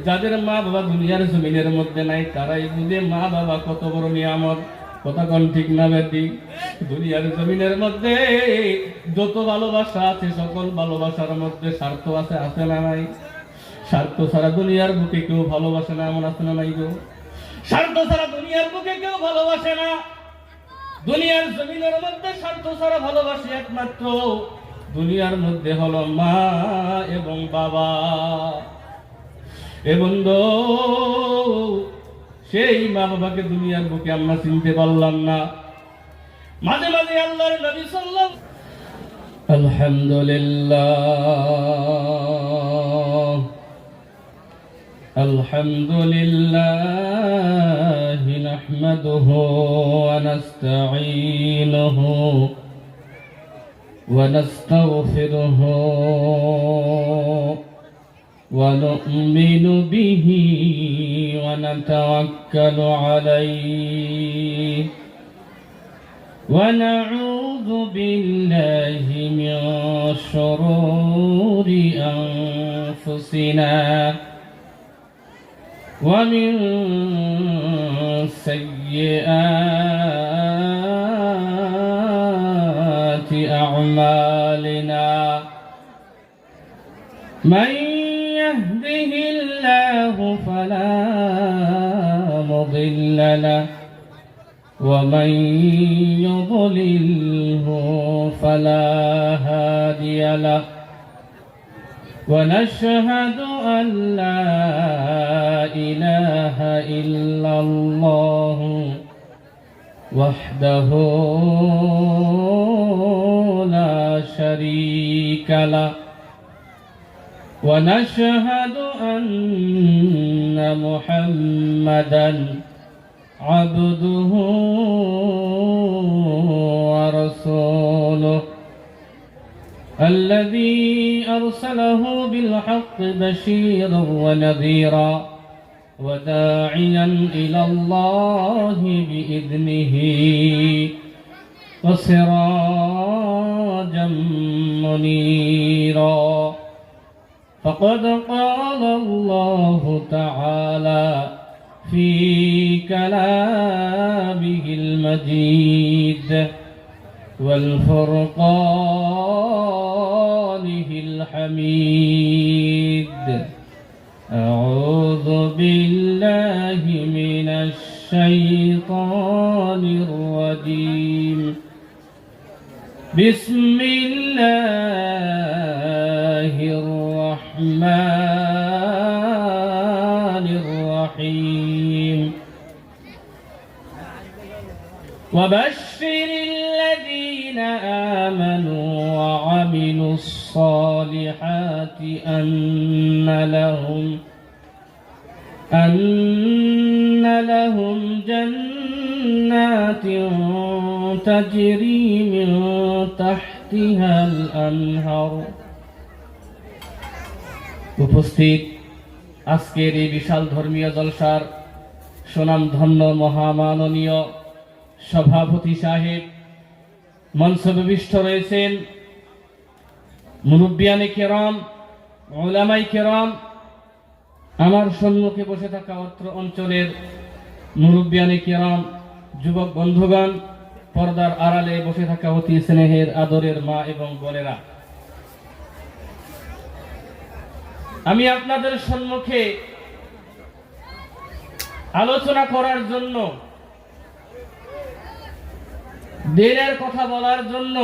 যাদের মা বাবা দুনিয়ার জমিনের মধ্যে নাই তারাই বুঝে মা বাবা কত বড় নিয়ামত। কথা কোন ঠিক না বেটি? দুনিয়ার জমিনের মধ্যে যত ভালোবাসা আছে সকল ভালোবাসার মধ্যে স্বার্থ আছে, আছে না নাই? স্বার্থ ছাড়া দুনিয়ার বুকে কেউ ভালোবাসে না, এমন আছে না নাই গো? স্বার্থ ছাড়া দুনিয়ার বুকে কেউ ভালোবাসে না। দুনিয়ার জমিনের মধ্যে স্বার্থ ছাড়া ভালোবাসে একমাত্র দুনিয়ার মধ্যে হলো মা এবং বাবা। এ বন্ধু, সেই মা বাবাকে দুনিয়ার বুকে আমরা চিনতে পারলাম না। মাঝে মাঝে আল্লাহর নবী সাল্লাল্লাহু আলহামদুলিল্লাহ আলহামদুলিল্লাহ নাহমাদুহু ওয়া নাস্তাঈনুহু ওয়া নাস্তাগফিরুহু ونؤمن به ونتوكل عليه ونعوذ بالله من شرور أنفسنا ومن سيئات أعمالنا من يهده الله فلا مضل له ومن يضلله فلا هادي له ونشهد أن لا إله إلا الله وحده لا شريك له ونشهد أن محمدًا عبده ورسوله الذي أرسله بالحق بشيرا ونذيرا وداعيا إلى الله بإذنه وسراجا منيرا فقد قال الله تعالى في كلامه المجيد والفرقانه الحميد أعوذ بالله من الشيطان الرجيم بسم الله الرحمن الرحيم وبشر الذين آمنوا وعملوا الصالحات أن لهم جنات تجري من تحتها الأنهار উপস্থিত আজকের এই বিশাল ধর্মীয় জলসার সুনামধন্য মহামাননীয় সভাপতি সাহেব, মঞ্চবিষ্ট রয়েছেন মুরব্বিয়ানে কেরাম, উলামায়ে কেরাম, আমার সম্মুখে বসে থাকা অত্র অঞ্চলের মুরব্বিয়ানে কেরাম, যুবক বন্ধুগণ, পর্দার আড়ালে বসে থাকা অতি স্নেহের আদরের মা এবং বোনেরা, আমি আপনাদের সম্মুখে আলোচনা করার জন্য, দিনের কথা বলার জন্য,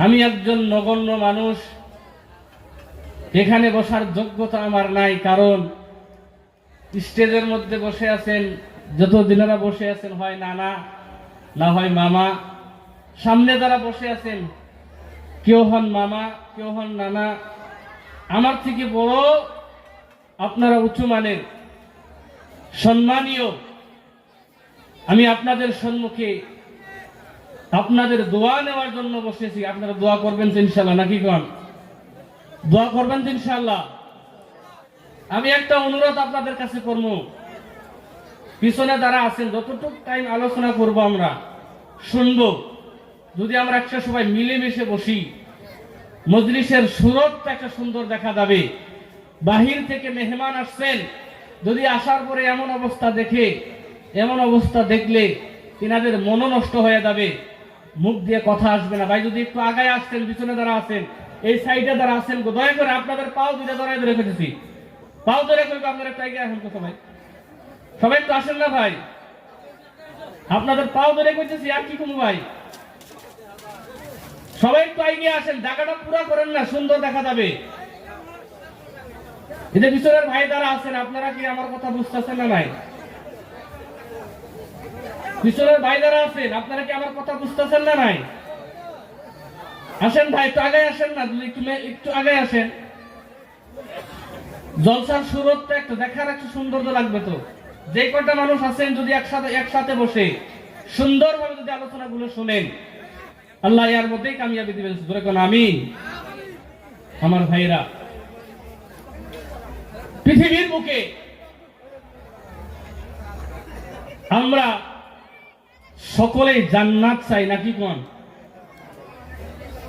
আমি একজন নগণ্য মানুষ। এখানে বসার যোগ্যতা আমার নাই, কারণ স্টেজের মধ্যে বসে আছেন যত দিনেরা বসে আছেন হয় নানা, না হয় মামা। সামনে যারা বসে আছেন কেউ হন মামা, কেউ হন নানা। আমার থেকে বড় আপনারা উঁচু মানের সম্মানীয়। আমি আপনাদের সম্মুখে আপনাদের দোয়া নেওয়ার জন্য বসেছি। আপনারা দোয়া করবেন তো ইনশাআল্লাহ, নাকি কোন? দোয়া করবেন তো ইনশাআল্লাহ। আমি একটা অনুরোধ আপনাদের কাছে করব, পিছনে যারা আছেন যতটুকু টাইম আলোচনা করব আমরা শুনবো, যদি আমরা একটা সবাই মিলেমিশে বসি, মজলিসের সুরতটা একটা সুন্দর দেখা যাবে। বাহির থেকে মেহমান আসছেন, যদি আসার পরে এমন অবস্থা দেখে, এমন অবস্থা দেখলে তিনাদের মনও নষ্ট হয়ে যাবে, মুখ দিয়ে কথা আসবে না। ভাই যদি একটু আগায় আসতেন, পিছনে যারা আছেন, এই সাইডে যারা আছেন, দয়া করে আপনাদের পাও দুইটা ধরে ধরে ফেলেছি, পাও ধরে করবো, আপনারা একটু আগে আসেন তো সবাই, সবাই একটু আসেন না ভাই, আপনাদের পাও ধরে করতেছি, আর কি কমু ভাই, সবাই একটু এগিয়ে আসেন, জায়গাটা পুরো করেন না, সুন্দর দেখা যাবে। এদের পিছনের ভাই যারা আছেন, আপনারা কি আমার কথা বুঝতেছেন না? নাই পিছনের ভাই যারা আছেন, আপনারা কি আমার কথা বুঝতেছেন না? নাই আসেন ভাই, একটু আগে আসেন না, একটু আগে আসেন। জলসার সুরতটা একটু দেখার একটু সৌন্দর্য লাগবে তো। যে কয়টা মানুষ আছেন যদি একসাথে বসে সুন্দরভাবে যদি আলোচনাগুলো শুনেন, আল্লাহ এর মধ্যেই কামিয়াবি দিবেন। ধরে কোন আমিন। আমার ভাইরা, পৃথিবীর বুকে আমরা সকলেই জান্নাত চাই নাকি কোন?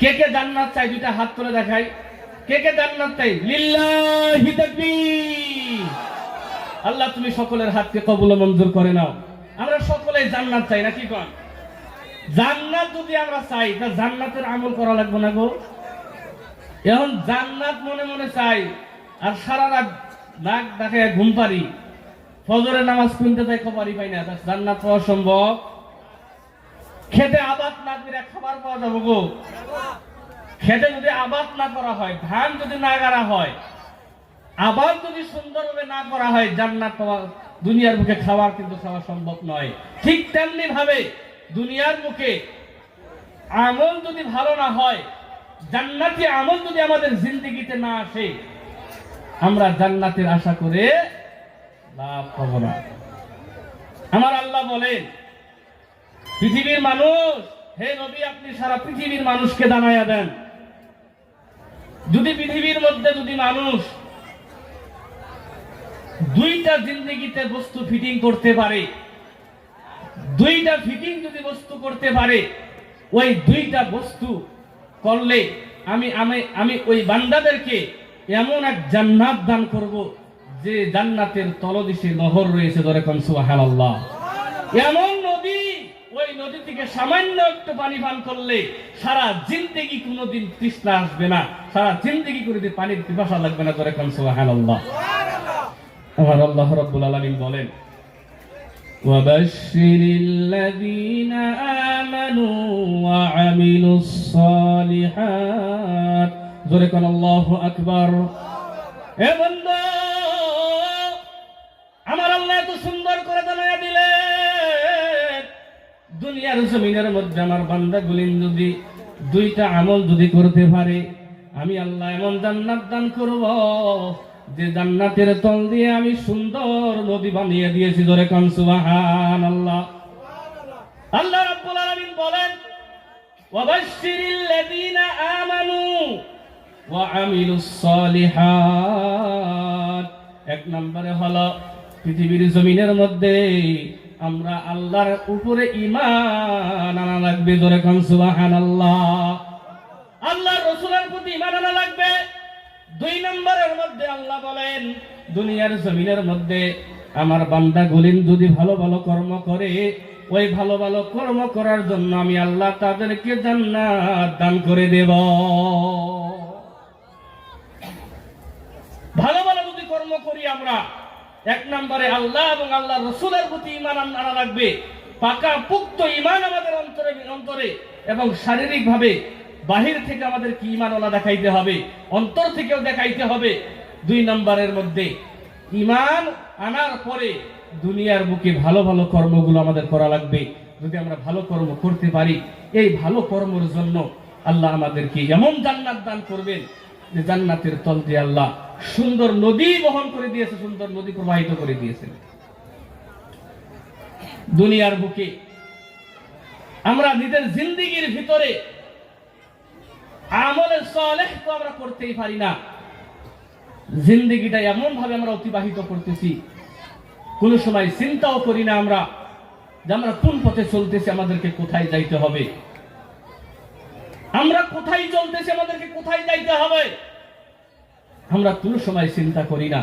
কে কে জান্নাত চাই? দুইটা হাত তুলে দেখাই। কে কে জান্নাত চাই? লিল্লাহি তাকবীর। আল্লাহ তুমি সকলের হাতকে কবুল ও মঞ্জুর করে নাও। আমরা সকলেই জান্নাত চাই নাকি কোন? জান্নাত যদি আমরা চাই, তা জান্নাতের আমল করা লাগবে না গো। এখন জান্নাত মনে মনে চাই আর সারা রাত নাক ডাকে ঘুম পারি, ফজরের নামাজ শুনতে যাই, খবরই পাই না, জান্নাত পাওয়া সম্ভব? খেতে আবাদ না করে খাবার পাওয়া যাবো গো? খেতে যদি আবাদ না করা হয়, ধান যদি না গাড়া হয়, আবাদ যদি সুন্দরভাবে না করা হয়, জান্নাত পাওয়া, দুনিয়ার মুখে খাবার কিন্তু খাওয়া সম্ভব নয়। ঠিক তেমনি ভাবে দুনিয়ার মুখে আমল যদি ভালো না হয়, জান্নাতি আমল যদি আমাদের জিন্দেগিতে না আসে, আমরা জান্নাতের আশা করে লাভ পাবো না। আমার আল্লাহ বলেন, পৃথিবীর মানুষ, হে নবী আপনি সারা পৃথিবীর মানুষকে জানাইয়া দেন, যদি পৃথিবীর মধ্যে যদি মানুষ দুইটা জিন্দেগিতে বস্তু ফিটিং করতে পারে, দুইটা ফিটিং যদি বস্তু করতে পারে, ওই দুইটা বস্তু করলে আমি আমি আমি ওই বান্দাদেরকে এমন এক জান্নাত দান করব, যে জান্নাতের তলদেশে নহর রয়েছে, ধরে কোন সুবহানাল্লাহ। এমন নদী, ওই নদী থেকে সামান্য একটু পানি পান করলে সারা জিন্দেগি কোনোদিন তৃষ্ণা আসবে না, সারা জিন্দেগি কোনোদিন পানির পিপাসা লাগবে না, ধরে কোন সুবহানাল্লাহ। আমার আল্লাহ রাব্বুল আলামিন বলেন, ওয়াবাশশিরিল লাযীনা আমানু ওয়া আমিলুস সালিহাত, জোরে কোন আল্লাহু আকবার। হে বান্দা, আমার আল্লাহ এত সুন্দর করে জানাইয়া দিলেন, দুনিয়ার জমিনের মধ্যে আমার বান্দাগুলি যদি দুইটা আমল যদি করতে পারে, আমি আল্লাহ এমন জান্নাত দান করব, যে জান্নাতের তল দিয়ে আমি সুন্দর নদী বানিয়ে দিয়েছি, ধরে কোন সুবহানাল্লাহ। আল্লাহ রাব্বুল আলামিন বলেন, ওয়াবাশশিরিল লাযীনা আমানু ওয়া আমিলুস সালিহাত। এক নম্বরে হলো পৃথিবীর জমিনের মধ্যে আমরা আল্লাহর উপরে ঈমান আনা লাগবে, ধরে কোন সুবহানাল্লাহ। আল্লাহর রাসূলের প্রতি ঈমান আনা লাগবে। দুই নম্বরের মধ্যে আল্লাহ বলেন, দুনিয়ার জমিনের মধ্যে আমার বান্দাগুলি যদি ভালো ভালো কর্ম করে, ওই ভালো ভালো কর্ম করার জন্য আমি আল্লাহ তাদেরকে জান্নাত দান করে দেব। ভালো ভালো যদি কর্ম করি আমরা, এক নম্বরে আল্লাহ এবং আল্লাহ রাসূলের প্রতি ঈমান আনা লাগবে, পাকা পুক্ত ঈমান আমাদের অন্তরে এবং শারীরিক ভাবে বাহির থেকে আমাদের কি ঈমান ওলা দেখাইতে হবে, অন্তর থেকেও দেখাইতে হবে। দুই নম্বরের মধ্যে ঈমান আনার পরে দুনিয়ার বুকে ভালো ভালো কর্মগুলো আমাদের করা লাগবে। যদি আমরা ভালো কর্ম করতে পারি, এই ভালো কর্মের জন্য আল্লাহ আমাদেরকে এমন জান্নাত দান করবেন, যে জান্নাতের তল দিয়ে আল্লাহ সুন্দর নদী বহন করে দিয়েছে, সুন্দর নদী প্রবাহিত করে দিয়েছেন। দুনিয়ার বুকে আমরা নিজের জিন্দেগির ভিতরে আমলে সালেহ তো আমরা করতেই পারি না, জিন্দেগিটা এমন ভাবে আমরা অতিবাহিত করতেছি, কোন সময় চিন্তাও করি না আমরা যে আমরা কোন পথে চলতেছি, আমাদেরকে কোথায় যাইতে হবে, আমরা কোথায় চলতেছি, আমাদেরকে কোথায় যাইতে হবে। আমরা কোনো সময় চিন্তা করি না,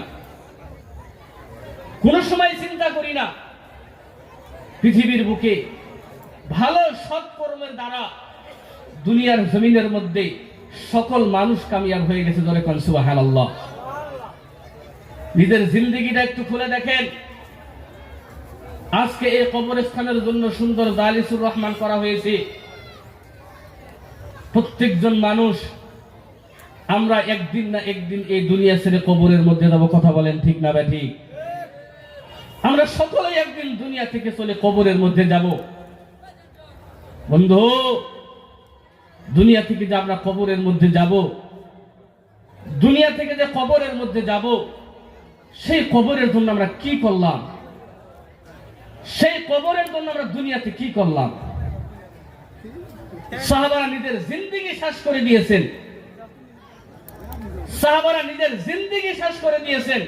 কোনো সময় চিন্তা করি না পৃথিবীর বুকে ভালো সৎকর্মের দ্বারা দুনিয়ার জমিনের মধ্যে সকল মানুষ কামিয়াব হয়ে গেছে। ধরে কোন সুবহানাল্লাহ। নিজের জিন্দেগিটা একটু খুলে দেখেন। আজকে এই কবরস্থানের জন্য সুন্দর জালিসুর রহমান করা হয়েছে। প্রত্যেকজন মানুষ আমরা একদিন না একদিন এই দুনিয়া ছেড়ে কবরের মধ্যে যাব। কথা বলেন ঠিক না ব্যাঠিক? আমরা সকলেই একদিন দুনিয়া থেকে চলে কবরের মধ্যে যাব। বন্ধু, দুনিয়া থেকে যে আমরা কবরের মধ্যে যাব, দুনিয়া থেকে যে কবরের মধ্যে যাব, সেই কবরের জন্য আমরা কি করলাম? সেই কবরের জন্য আমরা দুনিয়াতে কি করলাম? সাহাবারা নিজের জিন্দেগি শেষ করে দিয়েছেন। সাহাবারা নিজের জিন্দেগি শেষ করে দিয়েছেন,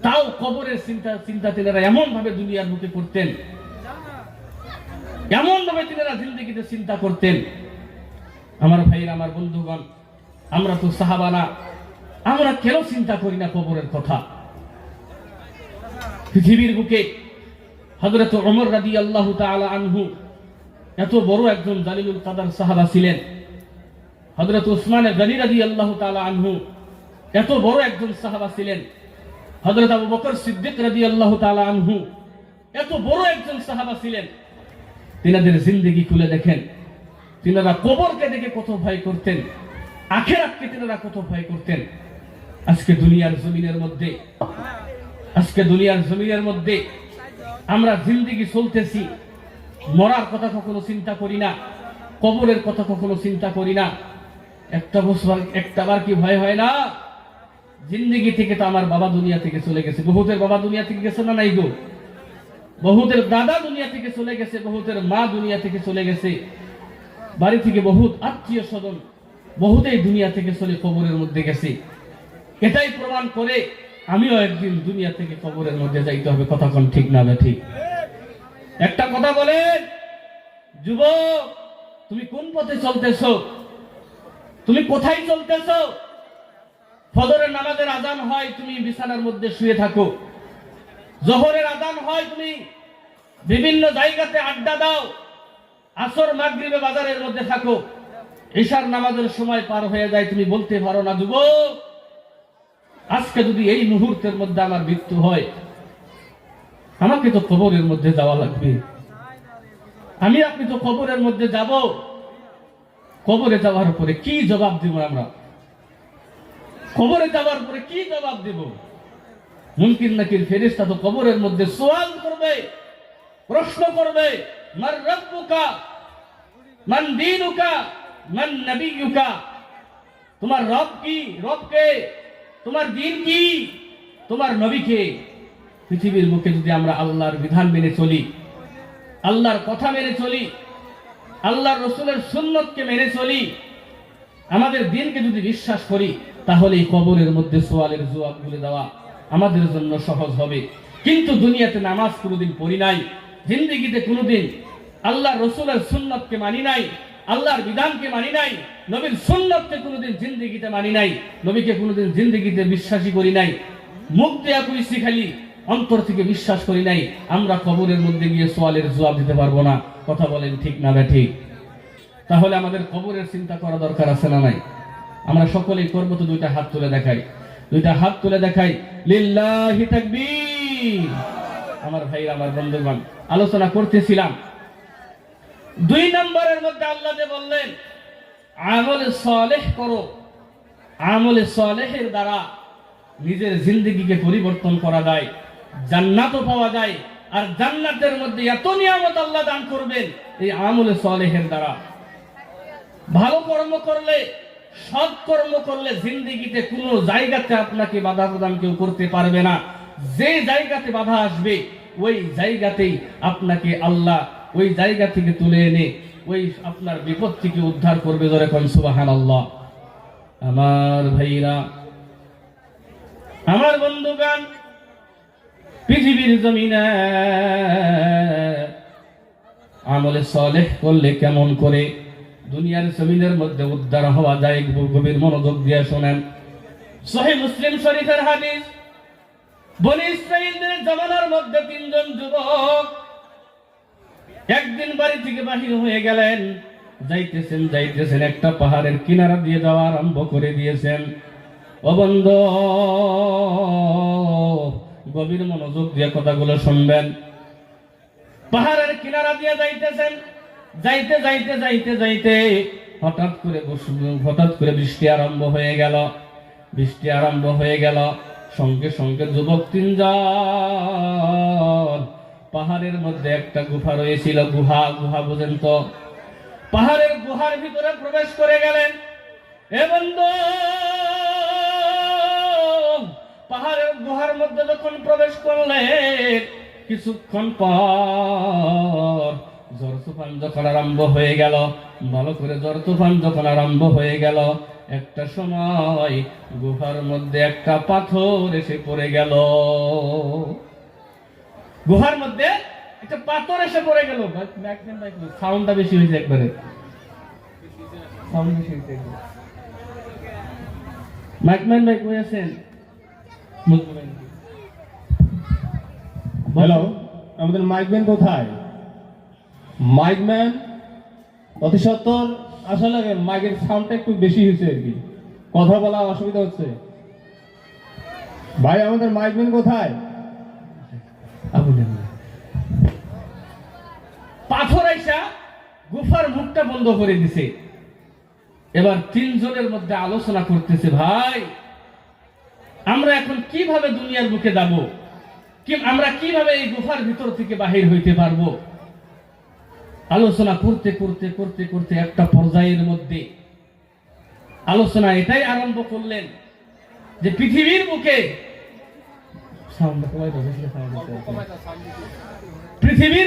তাও কবরের চিন্তা তিনারা এমন ভাবে দুনিয়ার মুখে করতেন, এমন ভাবে তিনারা জিন্দেগিতে চিন্তা করতেন। আমার ভাইরা, আমার বন্ধুগণ, আমরা তো সাহাবা না, আমরা কেন চিন্তা করি না কবরের কথা? পৃথিবীর বুকে হযরত ওমর রাদিয়াল্লাহু তাআলা আনহু এত বড় একজন জালিলুল কাদার সাহাবা ছিলেন। হযরত উসমান গনি রাদিয়াল্লাহু তাআলা আনহু এত বড় একজন সাহাবা ছিলেন। হযরত আবু বকর সিদ্দিক রাদিয়াল্লাহু তাআলা আনহু এত বড় একজন সাহাবা ছিলেন। তিনাদের জিন্দেগি খুলে দেখেন, তিনারা কবরকে দেখে কত ভয় করতেন, আখিরাতকে তিনারা কত ভয় করতেন। আজকে দুনিয়ার জমিনের মধ্যে আমরা জিন্দেগি চলতেছি, মরার কথা কখনো চিন্তা করি না, কবরের কথা কখনো চিন্তা করি না। একটাবার কি ভয় হয় না? জিন্দেগি থেকে তো আমার বাবা দুনিয়া থেকে চলে গেছে, বহুতের বাবা দুনিয়া থেকে গেছে না নাই গো? বহুতের দাদা দুনিয়া থেকে চলে গেছে, বহুতের মা দুনিয়া থেকে চলে গেছে, বাড়ি থেকে বহুত আত্মীয় স্বজন বহুতেই দুনিয়া থেকে চলে কবরের মধ্যে গেছে। এটাই প্রমাণ করে আমিও একদিন দুনিয়া থেকে কবরের মধ্যে যাইতে হবে। কথা কোন ঠিক না ঠিক? একটা কথা বলেন, যুবক, তুমি কোন পথে চলতেছো? তুমি কোথায় চলতেছো? ফজরের নামাজের আজান হয়, তুমি বিছানার মধ্যে শুয়ে থাকো। জোহরের আজান হয়, তুমি বিভিন্ন জায়গাতে আড্ডা দাও। আসর মাগরিবে বাজারের মধ্যে থাকো। ঈশার নামাজের সময় পার হয়ে যায়, তুমি বলতে পারো না, যুবক, আজকে যদি এই মুহূর্তের মধ্যে আমার মৃত্যু হয়, আমাকে তো কবরের মধ্যে যাওয়া লাগবে। আপনি তো কবরের মধ্যে যাব। কবরে যাওয়ার পরে কি জবাব দিব আমরা? কবরে যাওয়ার পরে কি জবাব দেব? মুনকির নাকির ফেরেশতা তো কবরের মধ্যে সওয়াল করবে, প্রশ্ন করবে, মান রাব্বুকা, মান দীনুকা, মান নবিয়ুকা। তোমার রব কি? রবকে? তোমার দ্বীন কি? তোমার নবী কে? পৃথিবীর বুকে যদি আমরা আল্লাহর বিধান মেনে চলি, আল্লাহর কথা মেনে চলি, আল্লাহর রাসূলের সুন্নতকে মেনে চলি, আমাদের দ্বীনকে যদি বিশ্বাস করি, তাহলে এই কবরের মধ্যে সওয়ালের জবাবগুলো দেওয়া আমাদের জন্য সহজ হবে। কিন্তু দুনিয়াতে নামাজ কোনোদিন পড়ি নাই, জিন্দেগিতে কোনোদিন আল্লাহর রাসূলের সুন্নতকে মানি নাই, আল্লাহর বিধানকে মানি নাই, নবীর সুন্নতকে কোনোদিন জিন্দেগিতে মানি নাই, নবীকে কোনোদিন জিন্দেগিতে বিশ্বাসই করি নাই। মুখ দেয়া কইছি খালি, অন্তর থেকে বিশ্বাস করি নাই। আমরা কবরের মধ্যে গিয়ে সওয়ালের জবাব দিতে পারবো না। কথা বলেন ঠিক না ঠিক? তাহলে আমাদের কবরের চিন্তা করা দরকার আছে না নাই? আমরা সকলেই করবো তো দুইটা হাত তুলে দেখাই, দুইটা হাত তুলে দেখাই, লিল্লাহি তাকবীর। আমার ভাইরা, আমার বন্ধুগণ, আলোচনা করতেছিলাম 2 নম্বরের মধ্যে আল্লাহ যে বললেন আমলে সালেহ করো। আমলে সালেহের দ্বারা নিজের জিন্দেগিকে পরিবর্তন করা যায়, জান্নাতও পাওয়া যায়। আর জান্নাতের মধ্যে এত নিয়ামত আল্লাহ দান করবেন এই আমলে সালেহের দ্বারা। ভালো কর্ম করলে, সৎ কর্ম করলে জিন্দেগিতে কোনো জায়গাতে আপনাকে বাধা প্রদান কেউ করতে পারবে না। যে জায়গাতে বাধা আসবে ওই জায়গাতেই আপনাকে আল্লাহ ওই জায়গা থেকে তুলে এনে ওই আপনার বিপদ থেকে উদ্ধার করবে। জোরে কোন সুবহানাল্লাহ। আমার ভাইরা, আমার বন্ধুগণ, পৃথিবীর জমিনে আমলে সালেহ করলে কেমন করে দুনিয়ার জমিনের মধ্যে উদ্ধার হওয়া যায়, গভীর মনোযোগ দিয়ে শোনেন। সহিহ মুসলিম শরীফের হাদিস, বনী ইসরাঈলদের জামানার মধ্যে তিনজন যুবক একদিন বাড়ি থেকে বাহির হয়ে গেলেন। যাইতেছেন একটা পাহাড়ের কিনারা দিয়ে যাওয়া আরম্ভ করে দিয়েছেন। ও বন্ধু, গভীর মনোযোগ দিয়ে কথাগুলো শুনবেন। পাহাড়ের কিনারা দিয়ে যাইতেছেন, যাইতে হঠাৎ করে বৃষ্টি আরম্ভ হয়ে গেল। সঙ্গে সঙ্গে যুবক তিনজন, পাহাড়ের মধ্যে একটা গুহা রয়েছিল, গুহা বোঝেন তো, পাহাড়ের গুহার ভিতরে প্রবেশ করে গেলেন। এ বন্ধু, পাহাড়ের গুহার মধ্যে যখন প্রবেশ করলেন, কিছুক্ষণ পর ঝড় তুফান যখন আরম্ভ হয়ে গেল, ভালো করে ঝড় তুফান যখন আরম্ভ হয়ে গেল, একটা সময় গুহার মধ্যে একটা পাথর এসে পড়ে গেল। গুহার মধ্যে একটা পাথর এসে পড়ে গেল। সাউন্ডটা বেশি হয়েছে, একবারে সাউন্ড বেশি হয়েছে। মাইকম্যান ভাই কই আছেন? হ্যালো, আমাদের মাইকম্যান কোথায়? মাইকম্যান অতি সত্তর আসলে মাইকের সাউন্ডটা একটু বেশি হয়েছে আর কি, কথা বলা অসুবিধা হচ্ছে। ভাই আমাদের মাইকম্যান কোথায়? পাথর আইসা গুফার মুখটা বন্ধ করে দিছে। এবার তিনজনের মধ্যে আলোচনা করতেছে, ভাই আমরা এখন কিভাবে দুনিয়ার বুকে যাব, আমরা কিভাবে এই গুফার ভিতর থেকে বাহির হইতে পারবো। আলোচনা করতে একটা পর্যায়ের মধ্যে আলোচনা এটাই আরম্ভ করলেন যে পৃথিবীর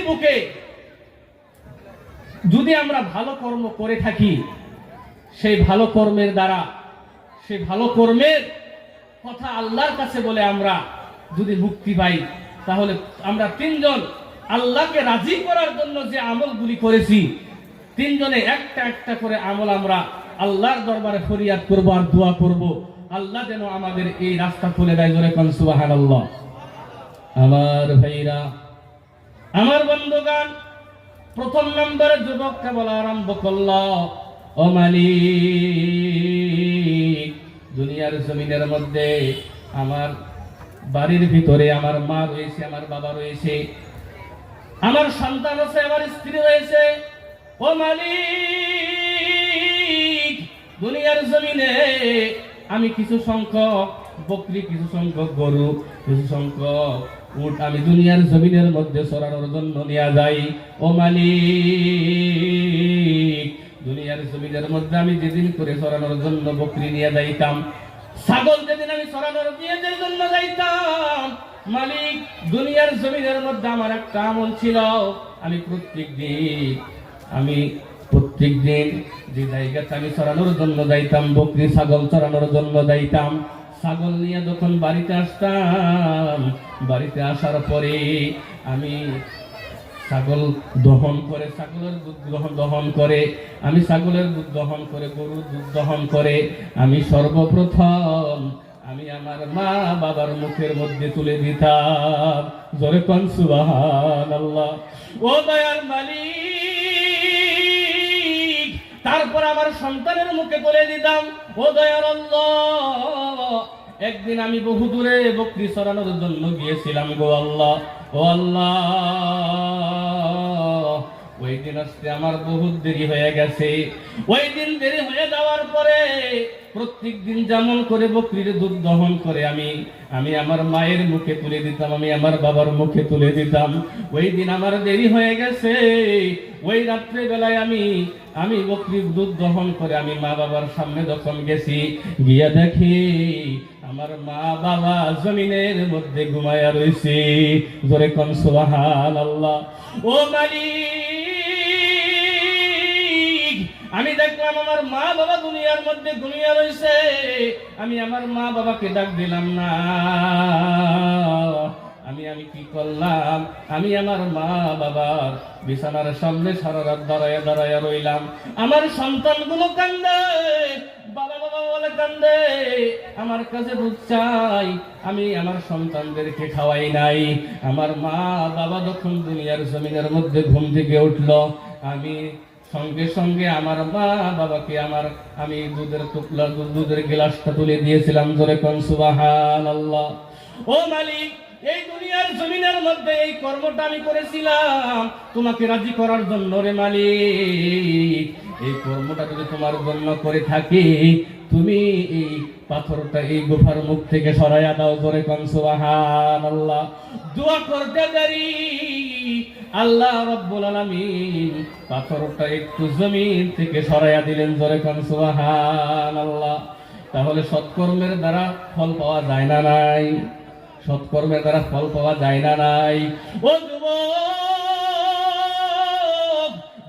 বুকে যদি আমরা ভালো কর্ম করে থাকি, সেই ভালো কর্মের দ্বারা, সেই ভালো কর্মের কথা আল্লাহর কাছে বলে আমরা যদি মুক্তি পাই, তাহলে আমরা তিনজন আল্লাহকে রাজি করার জন্য যে আমলগুলি করেছি, তিনজনে একটা করে আমল আমরা আল্লাহর দরবারে ফরিয়াদ করব আর দোয়া করব, আল্লাহ যেন আমাদের এই রাস্তা খুলে দেয়। জোরে কোন সুবহানাল্লাহ। আমার ভাইরা, আমার বন্ধুগণ, প্রথম নম্বরে যুবকটা বলা আরম্ভ করল, ও মালিক, দুনিয়ার জমিনের মধ্যে আমার বাড়ির ভিতরে আমার মা রয়েছে, আমার বাবা রয়েছে, আমার সন্তান আছে, আমার স্ত্রী রয়েছে। ও মালিক, দুনিয়ার জমিনে আমি কিছু সংখ্যক বকরি, কিছু সংখ্যক গরু, কিছু সংখ্যক উট আমি দুনিয়ার জমিনের মধ্যে চরানোর জন্য নিয়ে যাই। ও মালিক, দুনিয়ার জমিনের মধ্যে আমি যেদিন করে চরানোর জন্য বকরি নিয়ে যাইতাম, ছাগল যেদিন আমি চরানোর জন্য যাইতাম, মালিক দুনিয়ার জমিনের মধ্যে আমার একটা আমল ছিল, আমি প্রত্যেক দিন যে জায়গাতে আমি চরানোর জন্য যাইতাম, বকরি ছাগল চরানোর জন্য যাইতাম, ছাগল নিয়ে যখন বাড়িতে আসতাম, বাড়িতে আসার পরে আমি ছাগল দহন করে, ছাগলের দুধ দহন করে, আমি ছাগলের দুধ দহন করে, গরুর দুধ দহন করে আমি সর্বপ্রথম আমি আমার মা বাবার মুখের মধ্যে তুলে দিতাম। জোরে কোন সুবহানাল্লাহ। ও দয়ার মালিক, তারপর আমার সন্তানের মুখে তুলে দিতাম। ও দয়ার আল্লাহ, একদিন আমি বহু দূরে বকরি চরানোর জন্য গিয়েছিলাম গো আল্লাহ। ও আল্লাহ, ওই দিন আসতে আমার বহুত দেরি হয়ে গেছে। ওই দিন দেরি হয়ে যাওয়ার পরে প্রত্যেক দিন যেমন করে বকরির দুধ দহন করে আমি আমার মায়ের মুখে তুলে দিতাম, আমি আমার বাবার মুখে তুলে দিতাম। ওই দিন আমার দেরি হয়ে গেছে। ওই রাত্রে বেলায় আমি বকরির দুধ দহন করে আমি মা বাবার সামনে যখন গেছি, গিয়া দেখি আমার মা বাবা জমিনের মধ্যে ঘুমায়া রয়েছে। জোরে কোন সুবহানাল্লাহ। ও মালিক, আমি দেখলাম আমার মা বাবা দুনিয়ার মধ্যে ঘুমিয়ে রয়েছে, আমি আমার মা বাবাকে ডাক দিলাম না। আমি কি করলাম, আমি আমার মা বাবার বিছানার সামনে সারা রাত দাঁড়ায়া রইলাম। আমার সন্তানগুলো কান্দে, বাবা বাবা বলে কান্দে, আমার কাছে দুধ চাই, আমি আমার সন্তানদেরকে খাওয়াই নাই। আমার মা বাবা যখন দুনিয়ার জমিনের মধ্যে ঘুম থেকে উঠলো, আমি সঙ্গে সঙ্গে আমার মা বাবাকে আমি দুধের গ্লাসটা তুলে দিয়েছিলাম। জোরে কোন সুবহানাল্লাহ। ও মালিক, এই দুনিয়ার জমিনের মধ্যে এই কর্মটা আমি করেছিলাম তোমাকে রাজি করার জন্য রে মালিক। এই কর্মটা যদি তোমার জন্য করে থাকি, তুমি এই পাথরটা এই গুফার মুখ থেকে সরাইয়া দাও। জোরে কোন সুবহানাল্লাহ। দোয়া করতে দেরি, আল্লাহ রাব্বুল আলামিন পাথরটা একটু জমিন থেকে সরাইয়া দিলেন। জোরে কোন সুবহানাল্লাহ। তাহলে সৎকর্মের দ্বারা ফল পাওয়া যায় না নাই? সৎকর্মের দ্বারা ফল পাওয়া যায় না নাই? ও যুবক,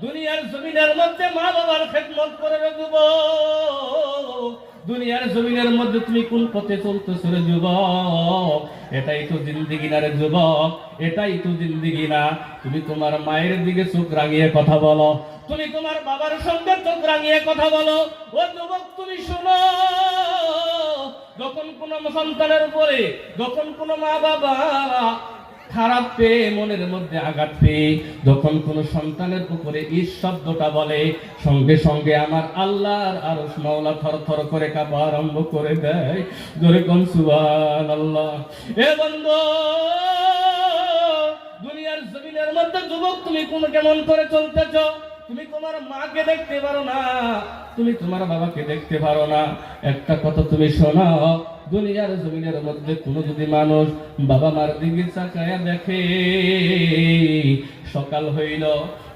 দুনিয়ার জমিনের মধ্যে মা বাবার খেদমত করে রে যুবক। দুনিয়ার জমিনের মধ্যে তুমি কোন পথে চলতেছ রে যুবক? এটাই তো জিন্দেগি না রে যুবক, এটাই তো জিন্দেগি না। তুমি তোমার মায়ের দিকে চোখ রাঙিয়ে কথা বলো, তুমি তোমার বাবার সঙ্গে চোখ রাঙিয়ে কথা বলো। ও যুবক, তুমি শোনো, যখন কোন সন্তানের উপরে, যখন কোন মা বাবা খারাপ পেয়ে, মনের মধ্যে আঘাত পেয়ে যখন কোন সন্তানের উপরে ঈশ শব্দটা বলে, সঙ্গে সঙ্গে আমার আল্লাহর আরশ মাওলা থরথর করে কাঁপা আরম্ভ করে দেয়। জোরে কোন সুবহানাল্লাহ। এ বন্ধু, দুনিয়ার জমিনের মধ্যে যুবক তুমি কোন কেমন করে চলতেছ? তুমি তোমার মাকে দেখতে পারো না, তুমি তোমার বাবাকে দেখতে পারো না। একটা কথা তুমি শোনো, দুনিয়ার জমিনের মধ্যে কোন যদি মানুষ বাবা মার দিকে তাকায়া দেখে, সকাল হইল,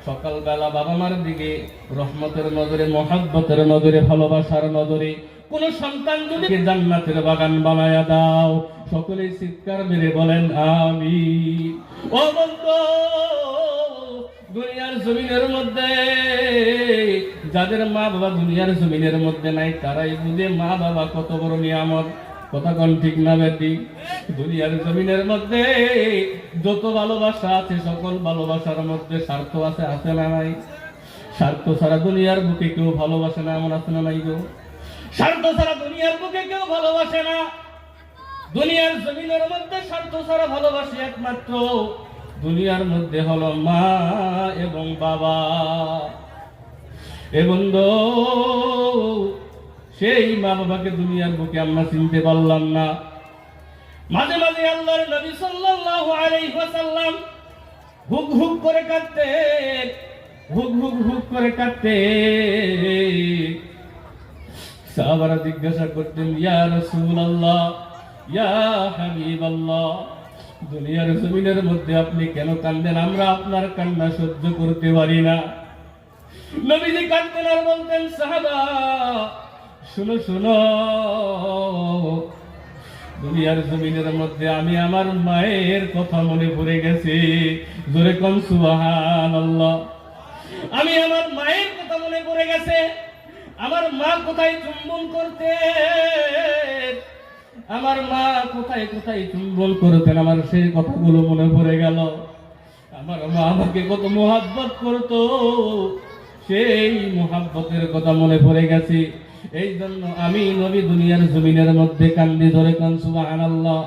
সকালবেলা বাবা মার দিকে রহমতের নজরে, মহাব্বতের নজরে, ভালোবাসার নজরে কোন সন্তান যদি জান্নাতের বাগান বানায়া দাও, সকলেই চিৎকার মেরে বলেন আমিন। ও বন্ধু, দুনিয়ার জমিনের মধ্যে যাদের মা বাবা দুনিয়ার জমিনের মধ্যে নাই, তারাই বুঝে মা বাবা কত বড় নিয়ামত। কথা কোন ঠিক না বেটি? দুনিয়ার জমিনের মধ্যে যত ভালোবাসা আছে, সকল ভালোবাসার মধ্যে স্বার্থ আছে, আছে না নাই? স্বার্থ ছাড়া দুনিয়ার বুকে কেউ ভালোবাসে না, এমন আছে না নাই গো? স্বার্থ ছাড়া দুনিয়ার বুকে কেউ ভালোবাসে না। দুনিয়ার জমিনের মধ্যে স্বার্থ ছাড়া ভালোবাসে একমাত্র দুনিয়ার মধ্যে হলো মা এবং বাবা। এ বন্ধু, সেই মা বাবাকে দুনিয়ার বুকে আমরা চিনতে পারলাম না। মাঝে মাঝে আল্লাহর নবী সাল্লাল্লাহু আলাইহি ওয়াসাল্লাম হুক হুক করে কাঁদতেন, হুক হুক হুক করে কাঁদতেন। সাহাবারা জিজ্ঞাসা করতেন, ইয়া রাসূলুল্লাহ, ইয়া হাবিবাল্লাহ, দুনিয়ার জমিনের মধ্যে আপনি কেন কান্দেন? আমরা আপনার কান্না সহ্য করতে পারি না। নবীজি কাঁদতেন আর বলতেন, সাহাবা শুনো শুনো, দুনিয়ার জমিনের মধ্যে আমি আমার মায়ের কথা মনে পড়ে গেছি। জোরে কোন সুবহানাল্লাহ। আমি আমার মায়ের কথা মনে পড়ে গেছে। আমার মা কোথায় চুম্বন করতেন, আমার মা কোথায় কোথায় চুম্বন করতেন, আমার সেই কথাগুলো মনে পড়ে গেল। আমার মা আমাকে কত মোহাব্বত করতো, সেই মোহাব্বতের কথা মনে পড়ে গেছে। এই জন্য আমি নবী দুনিয়ার জমিনের মধ্যে কান্দি। ধরে কোন সুবহানাল্লাহ।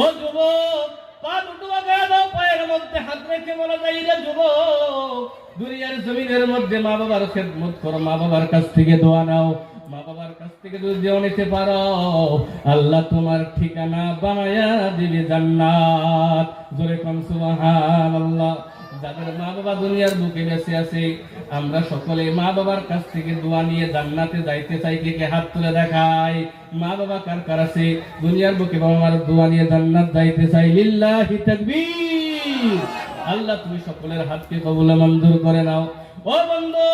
ও যুবক, পা দুটো আগায় দাও, পায়ের মধ্যে হাত রেখে বলা যায়, রে যুবক, দুনিয়ার জমিনের মধ্যে মা বাবার খেদমত করো, মা বাবার কাছ থেকে দোয়া নাও। মা বাবার কাছ থেকে যদি দোয়া নিতে পারো, আল্লাহ তোমার ঠিকানা বানায়া দিবে জান্নাত। জোরে কোন সুবহানাল্লাহ। যাদের মা বাবা দুনিয়ার বুকে বেঁচে আছে, আমরা সকলে মা বাবার কাছ থেকে দোয়া নিয়ে জান্নাতে যাইতে চাই। কে হাত তুলে দেখায়? মা বাবা কার কার আছে দুনিয়ার বুকে বাবা মার দোয়া নিয়ে জান্নাত যাইতে চাই? লিল্লাহি তাকবীর। আল্লাহ তুমি সকলের হাতকে কবুল মঞ্জুর করে নাও। ও বন্ধু,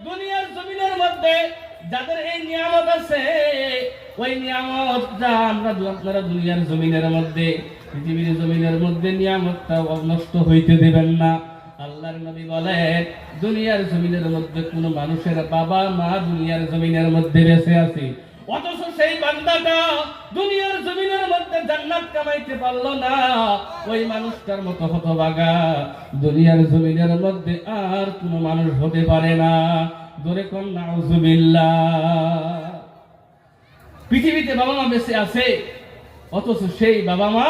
দুনিয়ার জমিনের মধ্যে যাদের এই নিয়ামত আছে, ওই নিয়ামতটা আপনারা দুনিয়ার জমিনের মধ্যে, পৃথিবীর জমিনের মধ্যে নিয়ামতটা নষ্ট হইতে দিবেন না। আল্লাহর নবী বলেন, দুনিয়ার জমিনের মধ্যে কোন মানুষের বাবা মা দুনিয়ার জমিনের মধ্যে বেঁচে আছে, অথচ সেই বান্দাটা দুনিয়ার জমিনের মধ্যে জান্নাত কামাইতে পারলো না, ওই মানুষটার মতো হতভাগা দুনিয়ার জমিনের মধ্যে আর কোন মানুষ হতে পারে না। জোরে কোন নাউজুবিল্লাহ। পৃথিবীতে বাবা মা বেঁচে আছে, অথচ সেই বাবা মা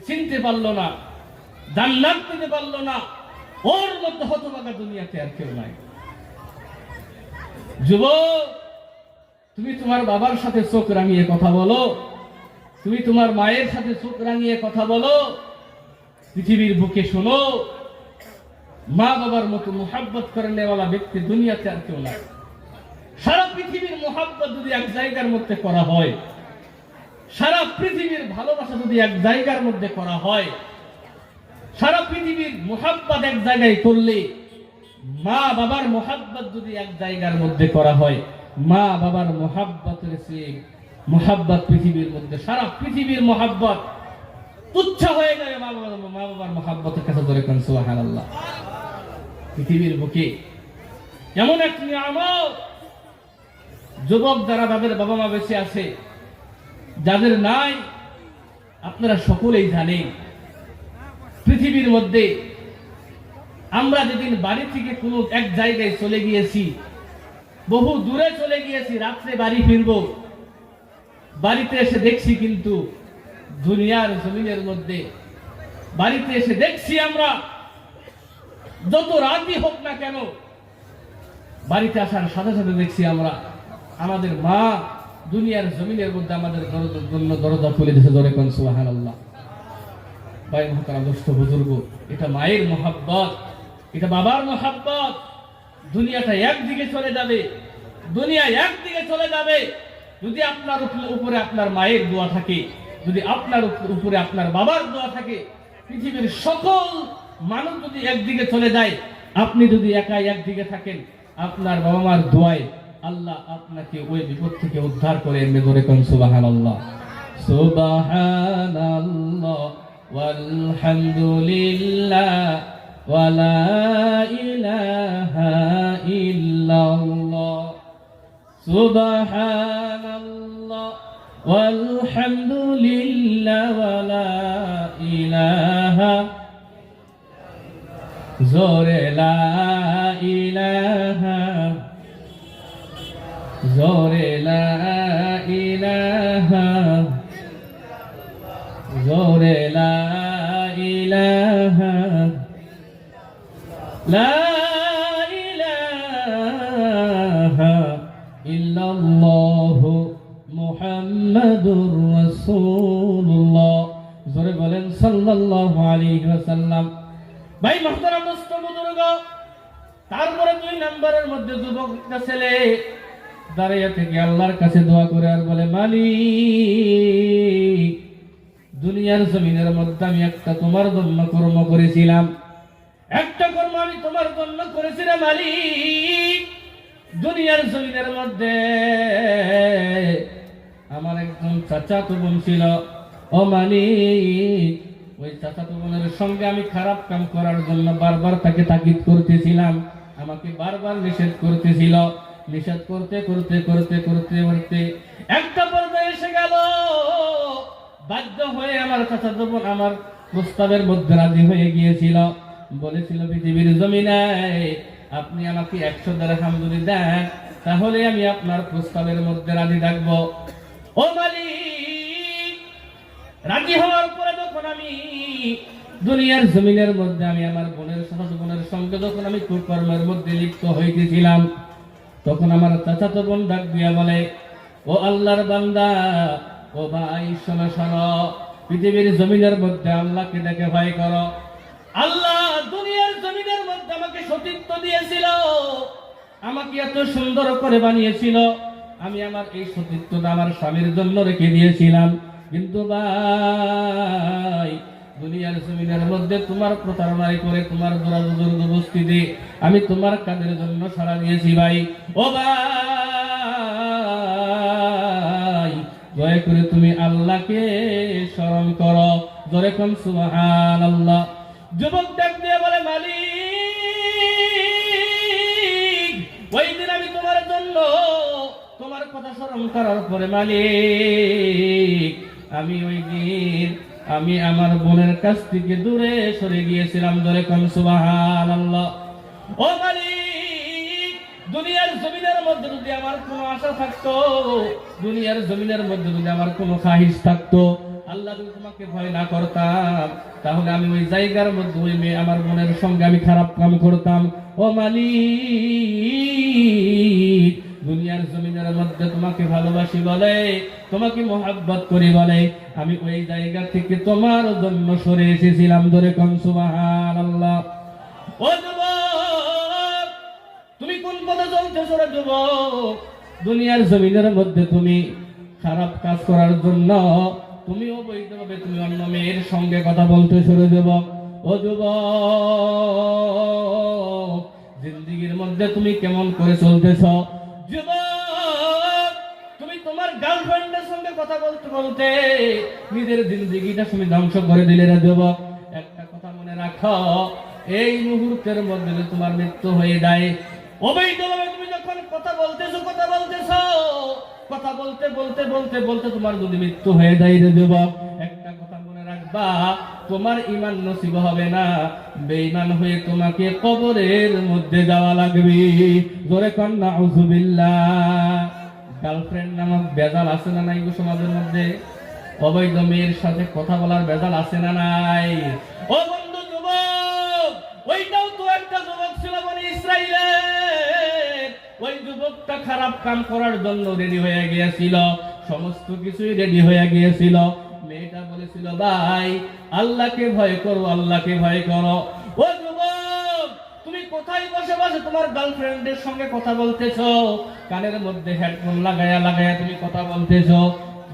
চিনতে পারলো না, জান্নাত পেতে পারলো না। ওর মধ্যে হতভাগা দুনিয়াতে আর কেউ নাই। যুবক, তুমি তোমার বাবার সাথে চোখ রাঙিয়ে কথা বলো, তুমি তোমার মায়ের সাথে চোখ রাঙিয়ে কথা বলো। পৃথিবীর বুকে শোনো, মা বাবার মতো মুহাব্বত করেনেওয়ালা ব্যক্তি দুনিয়াতে আর কেউ নাই। সারা পৃথিবীর মুহাব্বত যদি এক জায়গার মধ্যে করা হয়, সারা পৃথিবীর ভালোবাসা যদি এক জায়গার মধ্যে করা হয়, সারা পৃথিবীর মুহাব্বত এক জায়গায় করলে, মা বাবার মুহাব্বত যদি এক জায়গার মধ্যে করা হয়, মা বাবার মুহাব্বতের চেয়ে মুহাব্বত পৃথিবীর মধ্যে, সারা পৃথিবীর মুহাব্বত তুচ্ছ হয়ে যাবে মা বাবার মুহাব্বতের কাছে। ধরে কোন সুবহানাল্লাহ। পৃথিবীর বুকে এমন এক নিয়ামত, যুবক যারা তাদের বাবা মা বেঁচে আছে, যাদের নাই, আপনারা সকলেই জানেন। পৃথিবীর মধ্যে আমরা যেদিন বাড়ি থেকে কোনো এক জায়গায় চলে গিয়েছি, বহু দূরে চলে গিয়েছি, রাত্রে বাড়ি ফিরবো, বাড়িতে এসে দেখছি কিন্তু দুনিয়ার জমিনের মধ্যে, বাড়িতে এসে দেখছি আমরা যত রাতই হোক না কেন, বাড়িতে আসার সাথে সাথে দেখছি আমরা আমাদের মা দুনিয়ার জমিনের মধ্যে আমাদের জন্য দরজা খুলে দিয়েছে। জোরে কোন সুবহানাল্লাহ। ভাই মহতারাম, দোস্ত বুজুর্গ, এটা মায়ের মুহাব্বত, এটা বাবার মুহাব্বত। দুনিয়াটা একদিকে চলে যাবে, দুনিয়া একদিকে চলে যাবে যদি আপনার উপরে আপনার মায়ের দোয়া থাকে, যদি আপনার উপরে আপনার বাবার দোয়া থাকে। পৃথিবীর সকল মানুষ যদি একদিকে চলে যায়, আপনি যদি একাই একদিকে থাকেন, আপনার বাবা মার দোয়ায় আল্লাহ আপনাকে ওই বিপদ থেকে উদ্ধার করে এনে। ধরে কোন সুবহানাল্লাহ। সুবহানাল্লাহ ওয়ালহামদুলিল্লাহ ওয়ালা ইলাহা ইল্লাল্লাহ। সুবহানাল্লাহ ওয়ালহামদুলিল্লাহ ওয়ালা ইলাহা, জোরে লা ইলাহা, জোরে লা ইলাহা, জোরে লা ইলাহা, লা ইলাহা ইল্লাল্লাহু মুহাম্মাদুর রাসূলুল্লাহ। জোরে বলেন সাল্লাল্লাহু আলাইহি ওয়াসাল্লাম। ভাই মুহতারাম, দোস্ত বুজুর্গ, তারপরে 2 নম্বরের মধ্যে যুবক একটা ছেলে দাঁড়িয়ে থেকে আল্লাহর কাছে দোয়া করে আর বলে, মালিক, দুনিয়ার জমিনের মধ্যে আমি একটা তোমার জন্য কর্ম করেছিলাম, একটা কর্ম আমি তোমার জন্য করেছিলাম মালিক। দুনিয়ার জমিনের মধ্যে আমার একজন চাচাতো বোন ছিল, ও মালিক, ওই চাচাতো বোনের সঙ্গে আমি খারাপ কাম করার জন্য বারবার তাকে তাকিদ করতেছিলাম, আমাকে বারবার নিষেধ করতেছিল। নিষেধ করতে করতে করতে করতে করতে একটা পর্যায়ে এসে গেল, বাধ্য হয়ে আমার চাচাতো বোন আমার প্রস্তাবের মধ্যে রাজি হয়ে গিয়েছিল। বলেছিল, পৃথিবীর জমিনে আপনি আমাকে 100 দিরহাম যদি দেন, তাহলে আমি আপনার প্রস্তাবের মধ্যে রাজি থাকবো। ও মালিক, রাজি হওয়ার পরে যখন আমি দুনিয়ার জমিনের মধ্যে আমি আমার বোনের চাচাতো বোনের সঙ্গে যখন আমি কুকর্মের মধ্যে লিপ্ত হইতেছিলাম, তখন আমার চাচাতো বোন ডাক দিয়া বলে, ও আল্লাহর বান্দা, ও ভাই, শোনো শোনো, পৃথিবীর জমিনের মধ্যে আল্লাহকে দেখে ভয় করো। আল্লাহ দুনিয়ার জমিনের মধ্যে আমাকে সতীত্ব দিয়েছিল, আমাকে এত সুন্দর করে বানিয়েছিল, আমি আমার এই সতীত্বটা আমার স্বামীর জন্য রেখে দিয়েছিলাম। কিন্তু ভাই, দুনিয়ার জমিনের মধ্যে তোমার প্রতারণায় করে, তোমার জবরদস্তিতে আমি তোমার কাজের জন্য সাড়া দিয়েছি ভাই। ও ভাই, দয়া করে তুমি আল্লাহকে স্মরণ করো। জোরে কোন সুবহানাল্লাহ। যুবক ডাক দিয়ে বলে, মালিক, ওই দিন আমি তোমার জন্য তোমার কথা স্মরণ করার পরে মালিক, আমি ওই দিন আমি আমার বোনের কাছ থেকে দূরে সরে গিয়েছিলাম। ধরে কোন সুবহানাল্লাহ। ও মালিক, দুনিয়ার জমিনের মধ্যে যদি আমার কোনো আশা থাকতো, দুনিয়ার জমিনের মধ্যে যদি আমার কোনো খাহিশ থাকতো, আল্লাহ যদি তোমাকে ভয় না করতাম, তাহলে আমি ওই জায়গার মধ্যে ওই মেয়ে আমার মনের সঙ্গে আমি খারাপ কাম করতাম। ও মালিক, দুনিয়ার জমিনের মধ্যে তোমাকে ভালোবাসি বলে, তোমাকে মোহাব্বত করি বলে, আমি ওই জায়গা থেকে তোমার জন্য সরে এসেছিলাম। ধরে কোন সুবহানাল্লাহ। ও যুবক, তুমি কোন পথে চলতেছো রে যুবক? দুনিয়ার জমিনের মধ্যে তুমি খারাপ কাজ করার জন্য তুমি অবৈধভাবে তুমি অন্য মেয়ের সঙ্গে কথা বলতেছো রে যুবক। ও যুবক, জিন্দেগির মধ্যে তুমি কেমন করে চলতেছ যুবক? তুমি তোমার গার্লফ্রেন্ডের সঙ্গে কথা বলতে বলতে নিজের জিন্দেগিটা তুমি ধ্বংস করে দিলে রে যুবক। একটা কথা মনে রাখো, এই মুহূর্তের মধ্যে যদি তোমার মৃত্যু হয়ে যায়, অবৈধভাবে তুমি যখন কথা বলতে বলতে বলতে বলতে তোমার যদি মৃত্যু হয়ে যায় রে যুবক, একটা কথা মনে রাখবা, তোমার ঈমান নসিব হবে না, বেঈমান হয়ে তোমাকে কবরের মধ্যে যাওয়া লাগবে। জোরে কোন নাউযুবিল্লাহ। গার্লফ্রেন্ড নামক বেজাল আছে না নাই গো সমাজের মধ্যে? অবৈধ মেয়ের সাথে কথা বলার বেজাল আছে না নাই? ও বন্ধু যুবক, ওইটাও তো একটা যুবক ছিল বনি ইসরাইলের। ওই যুবকটা খারাপ কাম করার জন্য রেডি হয়ে গিয়েছিল, সমস্ত কিছুই রেডি হয়ে গিয়েছিল। মেয়েটা বলেছিল, ভাই আল্লাহকে ভয় করো, আল্লাহকে ভয় করো। ও যুবক, তুমি কোথায় বসে বসে তোমার গার্লফ্রেন্ডের সঙ্গে কথা বলতেছো? কানের মধ্যে হেডফোন লাগায়া লাগায়া তুমি কথা বলতেছো।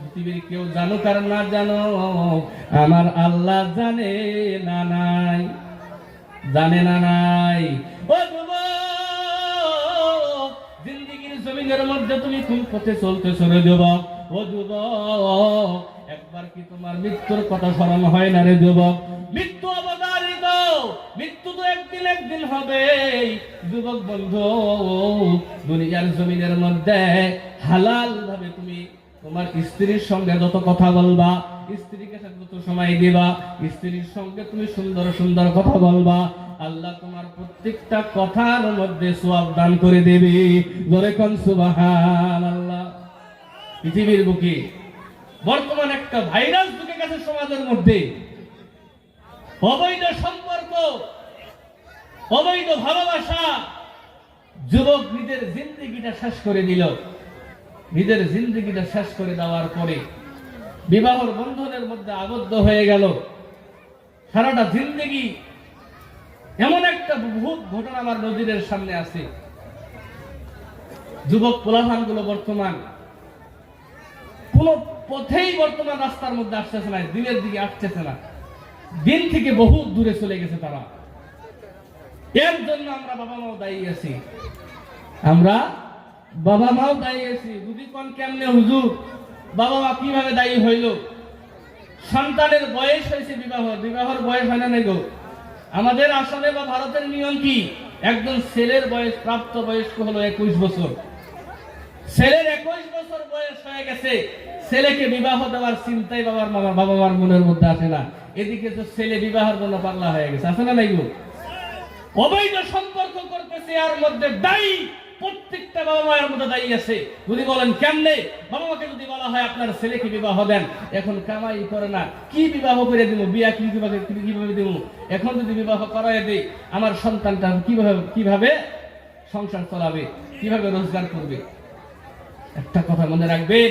পৃথিবীর কেউ জানুক আর না জানো, আমার আল্লাহ জানে না নাই? জানে না নাই? ও যুবক, জিন্দেগির জমিনের মধ্যে তুমি কোন পথে চলতেছো রে যুবক? ও যুবক, একবার কি তোমার মৃত্যুর কথা স্মরণ হয় না রে যুবক? মৃত্যু অবধারিত, মৃত্যু তো একদিন একদিন হবে। যুবক বন্ধু, দুনিয়ার জমিনের মধ্যে হালাল ভাবে তুমি তোমার স্ত্রীর সঙ্গে যত কথা বলবা, স্ত্রীকে সাথে যত সময় দিবা, স্ত্রীর সঙ্গে তুমি সুন্দর সুন্দর কথা বলবা, আল্লাহ তোমার প্রত্যেকটা কথার মধ্যে সওয়াব দান করে দেবে। জোরে কোন সুবহানাল্লাহ। পৃথিবীর বুকে বর্তমান একটা ভাইরাস ঢুকে গেছে সমাজের মধ্যে। অবৈধ সম্পর্ক, অবৈধ ভালোবাসা। যুবক নিজের জিন্দেগিটা শেষ করে দিল। নিজের জিন্দেগিটা শেষ করে দেওয়ার পরে বিবাহর বন্ধনের মধ্যে আবদ্ধ হয়ে গেল। সারাটা জিন্দেগি এমন একটা ভূত ঘটনা আমার নজিরের সামনে আছে। যুবক পোলাপানগুলো বর্তমান কোন পথেই বর্তমান রাস্তার মধ্যে আসতেছে না, দিনের দিকে আসতেছে না, দিন থেকে বহু দূরে চলে গেছে তারা। এর জন্য আমরা বাবা মাও দায়ী আছি, আমরা বাবা মাও দায়ী আছি। যদি কোন কেমনে হুজুর বাবা মা কিভাবে দায়ী হইল? সন্তানের বয়স হয়েছে, বিবাহর বয়স হয় না গো। আমাদের আসলে বা ভারতের নিয়ম কি? একজন ছেলের বয়স, প্রাপ্ত বয়স্ক হলো 21 বছর। ছেলের 21 বছর বয়স হয়ে গেছে, ছেলেকে বিবাহ দেওয়ার চিন্তাই বাবা মার মনের মধ্যে আসে না। এদিকে তো ছেলে বিবাহের জন্য পাগলা হয়ে গেছে, আছে না নাই গো? অবৈধ সম্পর্ক করতেছে, আর মধ্যে দায়ী প্রত্যেকটা বাবা মায়ের মধ্যে দায়ী আছে। যদি বলেন কেমনে? বাবা মাকে যদি বলা হয় আপনার ছেলেকে বিবাহ দেন, এখন কামাই করে না, কি বিবাহ করে দিব, বিয়া কিভাবে দিব? এখন যদি বিবাহ করায় দেই, আমার সন্তানটা কিভাবে সংসার চালাবে, কিভাবে রোজগার করবে? একটা কথা মনে রাখবেন,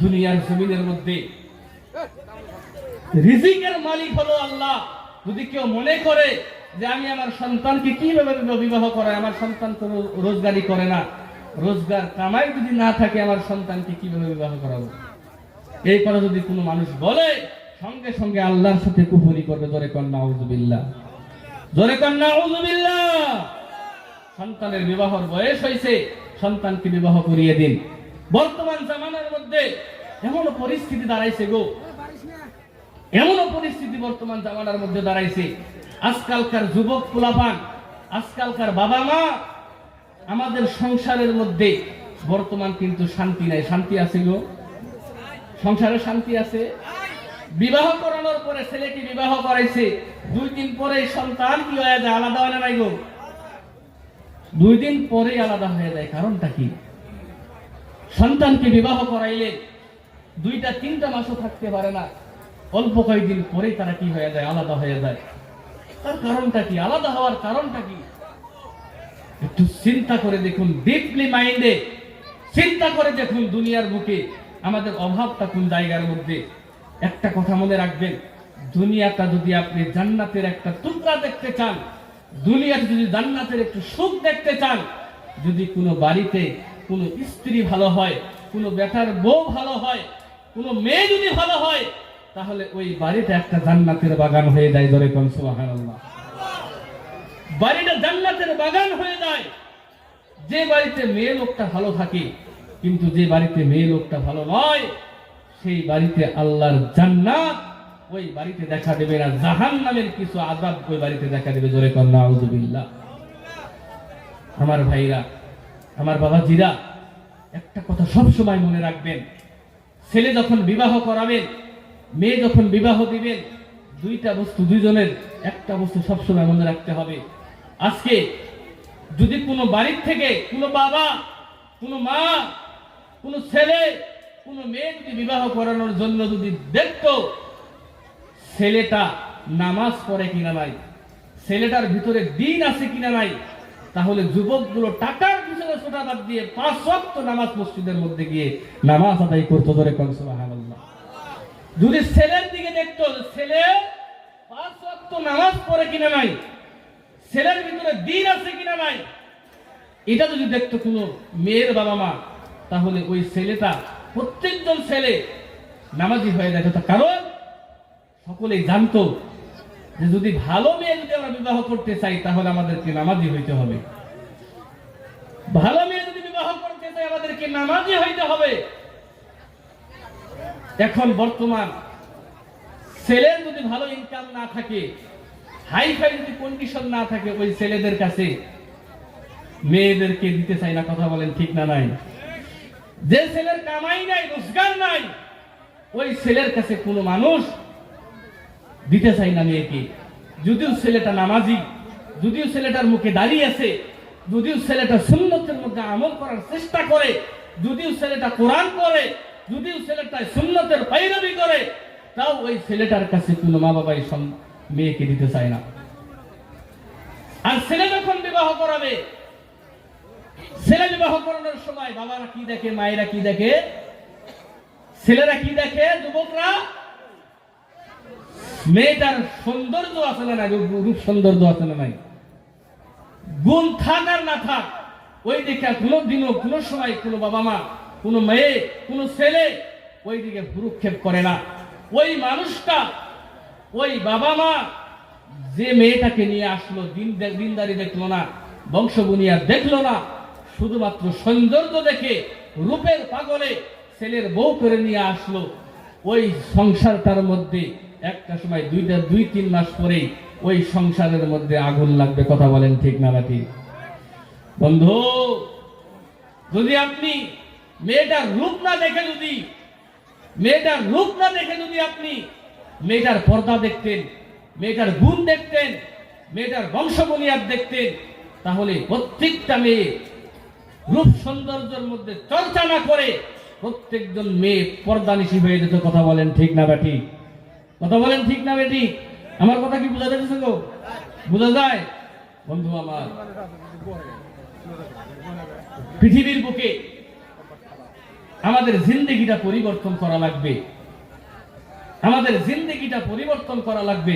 দুনিয়ার জমিনের মধ্যে রিজিকের মালিক হলো আল্লাহ। যদি কেউ মনে করে যে আমি আমার সন্তানকে কিভাবে বিবাহ করাই, আমার সন্তান তো রোজগারই করে না, রোজগার কামাই যদি না থাকে, আমার সন্তানকে কিভাবে বিবাহ করাবো, এই কথা যদি কোনো মানুষ বলে, সঙ্গে সঙ্গে আল্লাহর সাথে কুফরি করবে। জোরে কোন নাউযুবিল্লাহ, জোরে কোন নাউযুবিল্লাহ। সন্তানের বিবাহর বয়স হয়েছে, সন্তানকে বিবাহ করিয়ে দিন। বর্তমান জামানার মধ্যে এমন পরিস্থিতি দাঁড়াইছে গো, এমন পরিস্থিতি বর্তমান জামানার মধ্যে দাঁড়াইছে। আজকালকার যুবক পোলাপান, আজকালকার বাবা মা, আমাদের সংসারের মধ্যে বর্তমান কিন্তু শান্তি নাই। শান্তি আছে গো? সংসারে শান্তি আছে? বিবাহ করানোর পরে ছেলেকে বিবাহ করাইছে, 2 দিন পরে সন্তান কি হয়ে যায়, আলাদা হয় না নাই গো? 2 দিন পরেই আলাদা হয়ে যায়, কারণটা কি? সন্তানকে বিবাহ করাইলে 2-3 মাসও থাকতে পারে না, অল্প কয়েকদিন পরেই তারা কি হয়ে যায়? আলাদা হয়ে যায়। তার কারণটা কি? আলাদা হওয়ার কারণটা কি? একটু চিন্তা করে দেখুন, ডিপলি মাইন্ডে চিন্তা করে দেখুন, দুনিয়ার বুকে আমাদের অভাবটা কোন জায়গার মধ্যে। একটা কথা মনে রাখবেন, দুনিয়াটা যদি আপনি জান্নাতের একটা টুকরা দেখতে চান, দুনিয়াতে যদি জান্নাতের একটু সুখ দেখতে চান, যদি কোনো বাড়িতে কোনো স্ত্রী ভালো হয়, কোনো বেটার বউ ভালো হয়, কোনো মেয়ে যদি ভালো হয়, তাহলে ওই বাড়িটা একটা জান্নাতের বাগান হয়ে যায়। ধরে কোন সুবহানাল্লাহ। বাড়িটা জান্নাতের বাগান হয়ে যায়। যে বাড়িতে মেয়ে লোকটা ভালো থাকে, কিন্তু যে বাড়িতে মেয়ে লোকটা ভালো নয়, সেই বাড়িতে আল্লাহর জান্নাত ওই বাড়িতে দেখা দেবে না, জাহান্নামের কিছু আযাব ওই বাড়িতে দেখা দেবে। জোরে কোন নাউযুবিল্লাহ। আমার ভাইরা, আমার বাবাজিরা, একটা কথা সব সময় মনে রাখবেন, ছেলে যখন বিবাহ করাবেন, মেয়ে যখন বিবাহ দিবেন, দুইটা বস্তু, দুইজনের একটা বস্তু সবসময় মনে রাখতে হবে। আজকে যদি কোনো বাড়ির থেকে কোনো বাবা, কোনো মা, কোনো ছেলে, কোনো মেয়ে যদি বিবাহ করানোর জন্য যদি দেখতো ছেলেটা নামাজ পড়ে কিনা নাই, ছেলেটার ভিতরে দিন আছে কিনা নাই, তাহলে যুবকগুলো টাকার পিছনে ছোটা বাদ দিয়ে 5 ওয়াক্ত নামাজ মসজিদের মধ্যে গিয়ে নামাজ আদায় করতো। ধরে কোন সুবহানাল্লাহ। যদি ছেলের দিকে দেখতো, ছেলে 5 ওয়াক্ত নামাজ পড়ে কিনা নাই, ছেলের ভিতরে দিন আছে কিনা নাই, এটা যদি দেখতো কোনো মেয়ের বাবা মা, তাহলে ওই ছেলেটা, প্রত্যেকজন ছেলে নামাজি হয়ে যেত। কারণ সকলেই জানতো যে যদি ভালো মেয়ে যদি আমরা বিবাহ করতে চাই, তাহলে আমাদেরকে নামাজি হইতে হবে। ভালো মেয়ে যদি বিবাহ করতে চাই, আমাদেরকে নামাজি হইতে হবে। এখন বর্তমান ছেলের যদি ভালো ইনকাম না থাকে, হাই ফাই যদি কন্ডিশন না থাকে, ওই ছেলেদের কাছে মেয়েদেরকে দিতে চাই না। কথা বলেন ঠিক না নাই? যে ছেলের কামাই নাই, রোজগার নাই, ওই ছেলের কাছে কোনো মানুষ দিতে চাই না মেয়েকে। যদিও ছেলেটা নামাজি, যদিও ছেলেটার মুখে দাঁড়িয়ে আছে, যদিও ছেলেটা সুন্নতের মধ্যে আমল করার চেষ্টা করে, যদিও ছেলেটা কোরআন পড়ে, যদিও ছেলেটা সুন্নতের পাইরবি করে, তাও ওই ছেলেটার কাছে কোনো মা বাবাই মেয়েকে দিতে চায় না। আর ছেলে যখন বিবাহ করাবে, ছেলে বিবাহ করানোর সময় বাবারা কি দেখে, মায়েরা কি দেখে, ছেলেরা কি দেখে, যুবকরা? মেয়েটার সৌন্দর্য আছে না নাই, রূপ সৌন্দর্য আছে না নাই, গুণ থাক আর না থাক, ওই দিকে কোনোদিনও কোনো সময় কোনো বাবা মা, কোনো মেয়ে, কোনো ছেলে ওই দিকে ভ্রুক্ষেপ করে না। ওই মানুষটা, ওই বাবা মা যে মেয়েটাকে নিয়ে আসলো, দিনদারি দেখলো না, বংশ বুনিয়াদ দেখলো না, শুধুমাত্র সৌন্দর্য দেখে রূপের পাগলে ছেলের বউ করে নিয়ে আসলো, ওই সংসারটার মধ্যে একটা সময় 2-3 মাস পরেই ওই সংসারের মধ্যে আগুন লাগবে। কথা বলেন ঠিক না বাকি? বন্ধু, যদি আপনি মেয়েটার রূপ না দেখে, যদি মেয়েটার রূপ না দেখে যদি আপনি মেয়েটার পর্দা দেখতেন, মেয়েটার গুণ দেখতেন, মেয়েটার বংশ বুনিয়াদ দেখতেন, তাহলে প্রত্যেকটা মেয়ে রূপ সৌন্দর্যের মধ্যে চর্চা না করে প্রত্যেকজন মেয়ে পর্দানিশী হয়ে যেত। কথা বলেন ঠিক না বেটি? কথা বলেন ঠিক না বেটি? আমার কথা কি বোঝা যাচ্ছে? গো বোঝা যায়? বন্ধু আমার, পৃথিবীর বুকে আমাদের জিন্দেগিটা পরিবর্তন করা লাগবে। আমাদের জিন্দেগিটা পরিবর্তন করা লাগবে।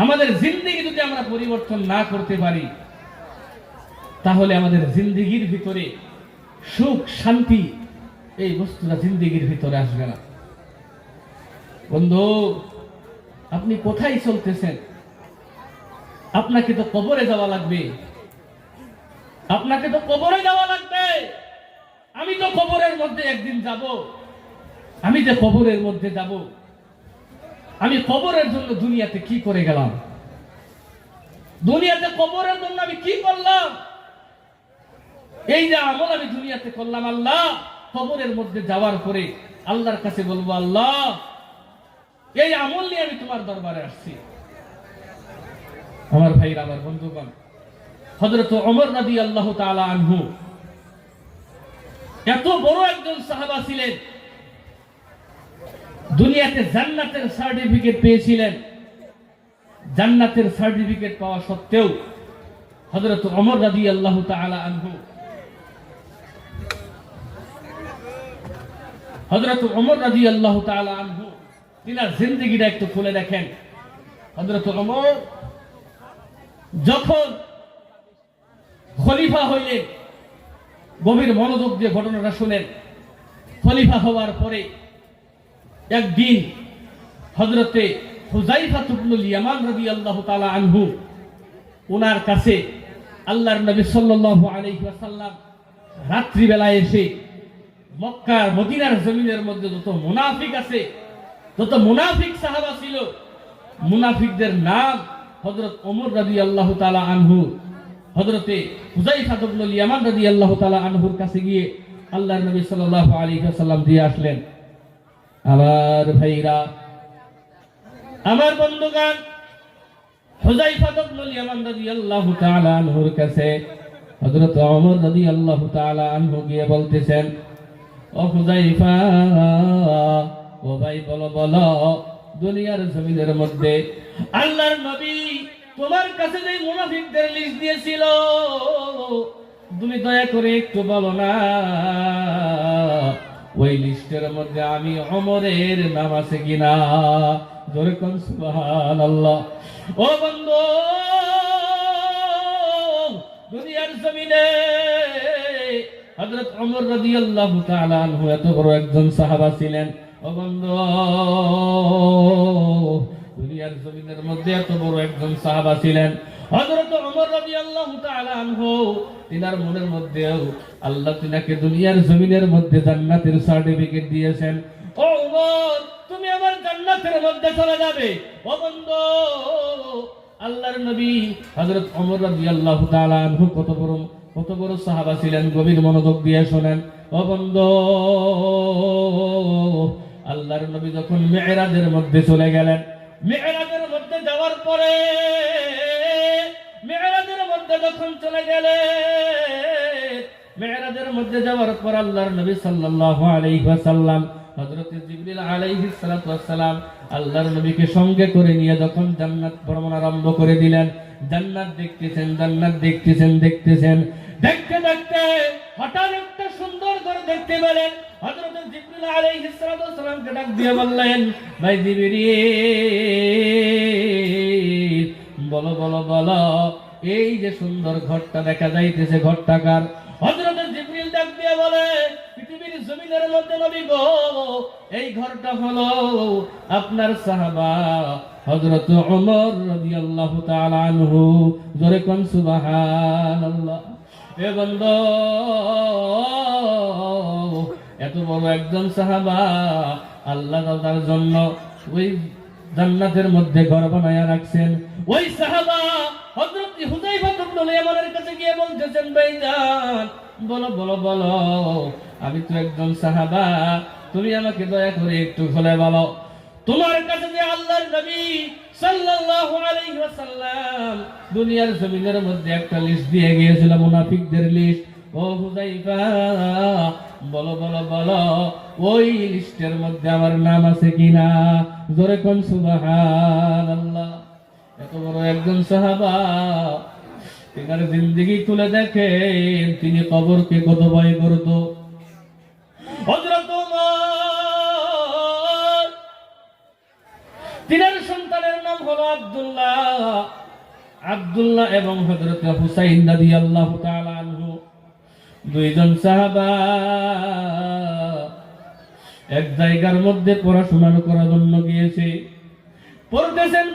আমাদের জিন্দেগি যদি আমরা পরিবর্তন না করতে পারি, তাহলে আমাদের জিন্দেগির ভিতরে সুখ শান্তি এই বস্তুটা জিন্দেগির ভিতরে আসবে না। বন্ধু, আপনি কোথায় চলতেছেন? আপনাকে তো কবরে যাওয়া লাগবে। আপনাকে তো কবরে যাওয়া লাগবে। আমি তো কবরের মধ্যে একদিন যাব। আমি যে কবরের মধ্যে যাব, আমি কবরের জন্য দুনিয়াতে কি করে গেলাম? দুনিয়াতে কবরের জন্য আমি কি করলাম? এই যে আমল আমি দুনিয়াতে করলাম, আল্লাহ কবরের মধ্যে যাওয়ার পরে আল্লাহর কাছে বলবো, আল্লাহ এই আমল নিয়ে আমি তোমার দরবারে আসছি। আমার ভাইরা, আমার বন্ধুগণ, হযরত ওমর রাদিয়াল্লাহু তাআলা আনহু এত বড় একজন সাহাবা ছিলেন, দুনিয়াতে জান্নাতের সার্টিফিকেট পেয়েছিলেন। জান্নাতের সার্টিফিকেট পাওয়া সত্ত্বেও হযরত ওমর রাদিয়াল্লাহু তাআলা আনহু তিনার জিন্দেগিটা একটু খুলে দেখেন। হযরত ওমর যখন খলিফা হইলেন, গভীর মনোযোগ দিয়ে ঘটনাটা শুনেন। খলিফা হওয়ার পরে একদিন হযরতে হুযায়ফা ইবনুল ইয়ামান রাদিয়াল্লাহু তাআলা আনহু ওনার কাছে আল্লাহর নবী সাল্লাল্লাহু আলাইহি ওয়াসাল্লাম রাত্রি বেলায় এসে মক্কার মদিনার জমিনের মধ্যে যত মুনাফিক আছে, যত মুনাফিক সাহাবা ছিল, মুনাফিকদের নাম হযরত ওমর রাদিয়াল্লাহু তাআলা আনহু হযরতে হুযায়ফা ইবনুল ইয়ামান রাদিয়াল্লাহু তাআলা আনহুর কাছে গিয়ে আল্লাহর নবী সাল্লাল্লাহু আলাইহি ওয়াসাল্লাম দিয়ে আসলেন। আমার ভাইরা, আমার বন্ধুগণ, হুযায়ফা ইবনুল ইয়ামান রাদিয়াল্লাহু তাআলা আনহুর কাছে হযরত ওমর রাদিয়াল্লাহু তাআলা আনহু গিয়ে বলতেছেন, ও হুযায়ফা, ও ভাই বলো বলো, দুনিয়ার জমিনের মধ্যে আল্লাহর নবী তোমার কাছে যে মুনাফিকদের লিস্ট দিয়েছিল, তুমি দয়া করে একটু বলো না ওই লিস্টের মধ্যে আমি ওমরের নাম আছে কিনা? জোরে কোন সুবহানাল্লাহ। ও বন্ধু, দুনিয়ার জমিনে হযরত ওমর রাদিয়াল্লাহু তাআলা আনহু এত বড় একজন সাহাবা ছিলেন। ও বন্ধু, দুনিয়ার জমিনের মধ্যে এত বড় একজন সাহাবা ছিলেন হযরত ওমর রাদিয়াল্লাহু তাআলা আনহু। তিনার মনের মধ্যেও আল্লাহ তিনাকে দুনিয়ার জমিনের মধ্যে জান্নাতের সার্টিফিকেট দিয়েছেন। ও ওমর, তুমি আমার জান্নাতের মধ্যে চলে যাবে। ও বন্ধু, আল্লাহর নবী হযরত ওমর রাদিয়াল্লাহু তাআলা আনহু কত বড় সাহাবা ছিলেন, গভীর মনোযোগ দিয়ে শুনেন। ও বন্ধু, আল্লাহর নবী যখন মিরাজের মধ্যে চলে গেলেন, মিরাজের মধ্যে যাওয়ার পরে, মিরাজের মধ্যে যখন চলে গেলেন, মিরাজের মধ্যে যাওয়ার পর আল্লাহর নবী সাল্লাল্লাহু আলাইহি ওয়াসাল্লাম হযরত জিবরিল আলাইহিস সালাতু ওয়াস সালাম আল্লাহর নবীকে সঙ্গে করে নিয়ে যখন জান্নাত ভ্রমণ আরম্ভ করে দিলেন, জান্নাত দেখতেছেন, দেখতে দেখতে হঠাৎ একটা সুন্দর ঘর দেখতে পেলেন। হযরত জিবরিল আলাইহিস সালাতু ওয়াস সালামকে ডাক দিয়ে বললেন, ভাই জিবরিল, বলো বলো বলো, এই যে সুন্দর ঘরটা দেখা যাইতেছে, ঘরটা কার? হযরত জিবরিল ডাক দিয়ে বলে, পৃথিবীর জমিনের মধ্যে নবী গো, এই ঘরটা হলো আপনার সাহাবা হযরত ওমর রাদিয়াল্লাহু তাআলা আনহু। জোরে কোন সুবহানাল্লাহ। এ বন্ধু, এত বড় একজন সাহাবা আল্লাহ তাআলার জন্য ওই জান্নাতের মধ্যে ঘর বানায়া রাখছেন। ওই সাহাবা হযরত হুযায়ফা ইবনুল ইয়ামানের কাছে গিয়ে বলতেছেন, ভাইজান বলো বলো বলো, আমি তো একজন সাহাবা, তুমি আমাকে দয়া করে একটু খুলে বলো, তোমার কাছে যে আল্লাহর নবী সাল্লাল্লাহু আলাইহি ওয়াসাল্লাম দুনিয়ার জমিনের মধ্যে একটা লিস্ট দিয়ে গিয়েছিল, মুনাফিকদের লিস্ট। ও হুযায়ফা, বলো বলো বলো, ওই লিস্টের মধ্যে আমার নাম আছে কিনা? জোরে কোন সুবহানাল্লাহ। এত বড় একজন সাহাবা, তিনার জিন্দেগি তুলে দেখেন, তিনি কবরকে কত ভয় করত। হযরত ওমর, তিনার সন্তানের নাম হলো আব্দুল্লাহ এবং হযরত হুসাইন রাদিয়াল্লাহু তাআলা আনহু, দুইজন সাহাবা এক জায়গার মধ্যে পড়াশোনা করার জন্য গিয়েছে। পড়তেছেন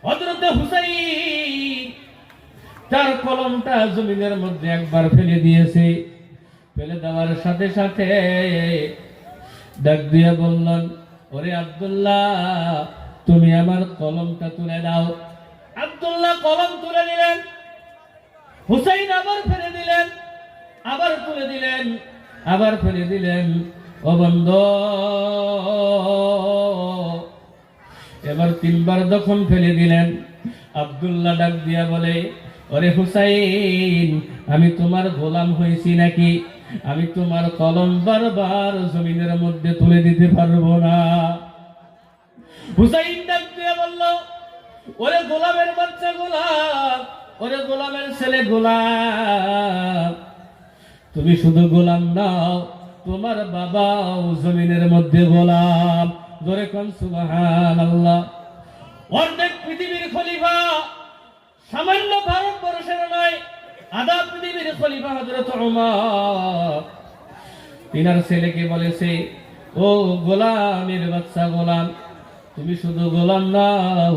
হযরত হুসাইন তার কলমটা জমিনের মধ্যে একবার ফেলে দিয়েছে। ফেলে দেওয়ার সাথে সাথে ডাক দিয়ে বললেন, ওরে আব্দুল্লাহ, তুমি আমার কলমটা তুলে দাও। আব্দুল্লাহ কলম তুলে দিলেন, হুসাইন আবার ফেলে দিলেন, আবার তুলে দিলেন, আবার ফেলে দিলেন। ও বন্ধু, এবার তিনবার যখন ফেলে দিলেন, আব্দুল্লাহ ডাক দিয়া বলে, ওরে হুসাইন, আমি তোমার গোলাম হয়েছি নাকি? আমি তোমার কলম বারবার জমিনের মধ্যে তুলে দিতে পারবো না। হুসাইন ডাক দিয়ে বলল, ওরে গোলামের বাচ্চা গোলাম, ওরে গোলামের ছেলে গোলাম, তুমি শুধু গোলাম নাও, তোমার বাবাও জমিনের মধ্যে গোলাম। জোরে কোন সুবহানাল্লাহ। অর্ধেক পৃথিবীর খলিফা, সামান্য ভারতবর্ষের নয়, আধা পৃথিবীর খলিফা হযরত ওমর তিনার ছেলেকে বলেছে, ও গোলামের বাচ্চা গোলাম, তুমি শুধু গোলাম নাও,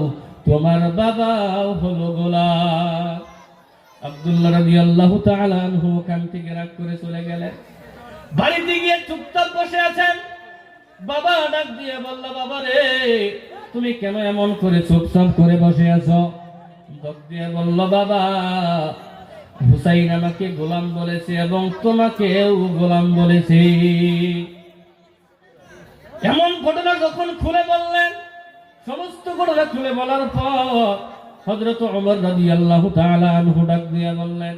তোমার বাবাও হলো গোলাম। আব্দুল্লাহ রাদিয়াল্লাহু তাআলা আনহু কান থেকে রাগ করে চলে গেলেন। বাড়িতে গিয়ে চুপচাপ বসে আছেন। বাবা ডাক দিয়ে বলল, বাবা রে, তুমি কেন এমন করে চুপচাপ করে বসে আছো? ডাক দিয়ে বলল, বাবা, হুসাইন আমাকে গোলাম বলেছে এবং তোমাকেও গোলাম বলেছে। এমন ঘটনা যখন খুলে বললেন, সমস্ত ঘটনা খুলে বলার পর হযরত ওমর রাদিয়াল্লাহু তাআলা আনহু ডাক দিয়ে বললেন,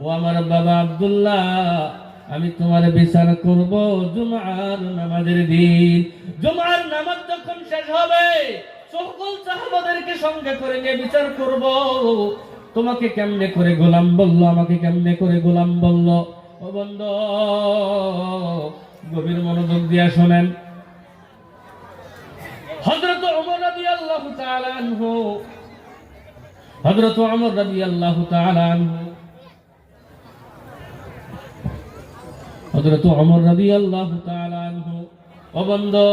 ও আমার বাবা আব্দুল্লাহ, আমি তোমার বিচার করব জুমার নামাজের দিন। জুমার নামাজ যখন শেষ হবে, সকল সাহাবাদেরকে সঙ্গে করে নিয়ে বিচার করব। তোমাকে কেমনে করে গোলাম বললো, আমাকে কেমনে করে গোলাম বললো। ও বন্ধু, গভীর মনোযোগ দিয়ে শোনেন। হযরত ওমর রাদিয়াল্লাহু তাআলা আনহু, হযরত ওমর রাদিয়াল্লাহু তাআলা আনহু, হযরত ওমর রাদিয়াল্লাহু তাআলা আনহু, ও বন্ধু,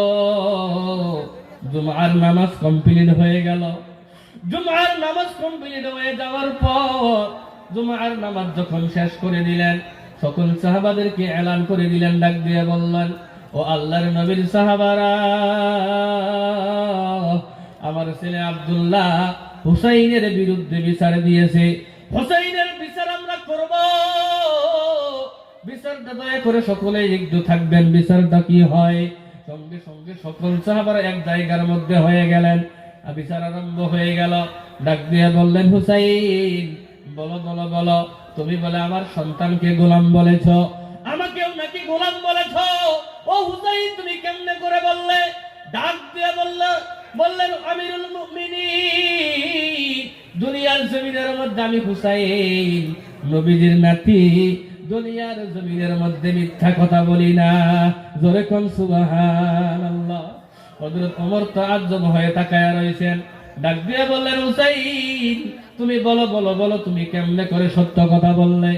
জুমার নামাজ কমপ্লিট হয়ে গেল। জুমার নামাজ কমপ্লিট হয়ে যাওয়ার পর জুমার নামাজ যখন শেষ করে দিলেন, সকল সাহাবাদেরকে এলান করে দিলেন, ডাক দিয়ে বললেন, ও আল্লাহর নবীর সাহাবারা, আমার ছেলে আব্দুল্লাহ হুসাইনের বিরুদ্ধে বিচার দিয়েছে। হুসাইনের বিচার আমরা করব। বিচারটা দয়া করে সকলে একটু থাকবেন। বিচারটা কি হয়? সঙ্গে সঙ্গে সকল সাহাবারা এক জায়গার মধ্যে হয়ে গেলেন। বিচার আরম্ভ হয়ে গেল। ডাক দিয়ে বললেন, হুসাইন, বলো বলো বলো, তুমি বলে আমার সন্তানকে গোলাম বলেছ, আমাকেও নাকি গোলাম বলেছ? ও হুসাইন, তুমি কেমনে করে বললে? ডাক দিয়ে বললেন, আমিরুল মুমিনিন, দুনিয়ার জমিনের মধ্যে আমি হুসাইন নবীজির নাতি, দুনিয়ার জমিনের মধ্যে মিথ্যা কথা বলি না। জোরে কোন সুবহানাল্লাহ। হযরত ওমর তাআজ্জব হয়ে তাকায়া রইছেন। ডাক দিয়ে বললেন, হুসাইন, তুমি বলো বলো বলো, তুমি কেমনে করে সত্য কথা বললে?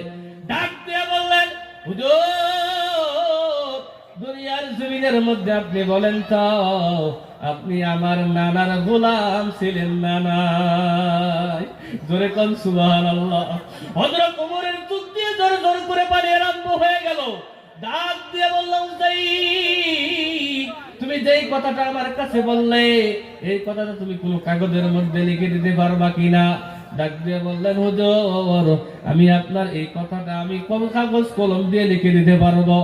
ডাক দিয়ে বললেন, হুজুর, দুনিয়ার জমিনের মধ্যে আপনি বলেন তো, আপনি আমার নানার গোলাম ছিলেন না? নাই। জোরে কোন সুবহানাল্লাহ। হযরত ওমরের চোখ দিয়ে জোর জোর করে পানি আরম্ভ হয়ে গেল। ডাক দিয়ে বললাম, হুসাইন, তুমি যেই কথাটা আমার কাছে বললে, এই কথাটা তুমি কোনো কাগজের মধ্যে লিখে দিতে পারবা কিনা? ডাক দিয়ে বললেন, হুজুর, আমি আপনার এই কথাটা আমি কোন কাগজ কলম দিয়ে লিখে দিতে পারবো।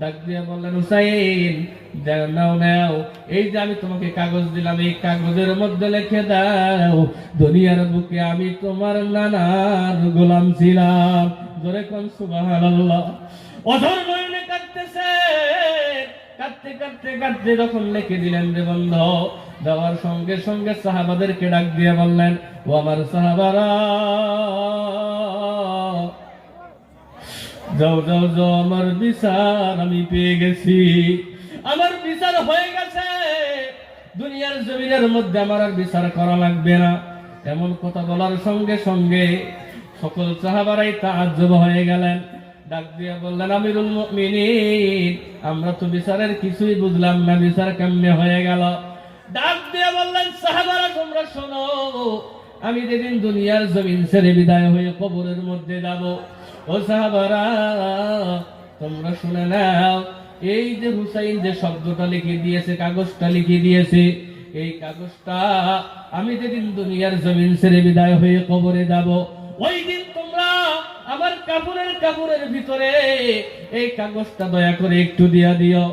ডাক দিয়ে বললেন, হুসাইন, নাও নাও, এই যে আমি তোমাকে কাগজ দিলাম, এই কাগজের মধ্যে লিখে দাও, দুনিয়ার বুকে আমি তোমার নানার গোলাম ছিলাম। জোরে কোন সুবহানাল্লাহ। অঝর নয়নে কাঁদতেছে, কাঁদতে কাঁদতে কাঁদতে যখন লিখে দিলেন রে বন্ধ, দেওয়ার সঙ্গে সঙ্গে সাহাবাদেরকে ডাক দিয়ে বললেন, ও আমার সাহাবারা, যাও যাও যাও, আমার বিচার আমি পেয়ে গেছি, আমার বিচার হয়ে গেছে, দুনিয়ার জমিনের মধ্যে আমার আর বিচার করা লাগবে না। এমন কথা বলার সঙ্গে সঙ্গে সকল সাহাবারাই তাআজ্জব হয়ে গেলেন। ডাক দিয়ে বললেন, আমিরুল মুমিনিন, আমরা তো বিচারের কিছুই বুঝলাম না, বিচার কেমনে হয়ে গেল? ডাক দিয়ে বললেন, সাহাবারা তোমরা শোনো, আমি যেদিন দুনিয়ার জমিন ছেড়ে বিদায় হয়ে কবরের মধ্যে যাব, ও সাহাবারা তোমরা শুনে নাও, এই যে হুসাইন যে শব্দটা লিখে দিয়েছে, কাগজটা লিখে দিয়েছে, এই কাগজটা আমি যেদিন দুনিয়ার জমিন ছেড়ে বিদায় হয়ে কবরে যাব, ওই দিন তোমরা আমার কাপড়ের ভিতরে এই কাগজটা দয়া করে একটু দিয়া দিও,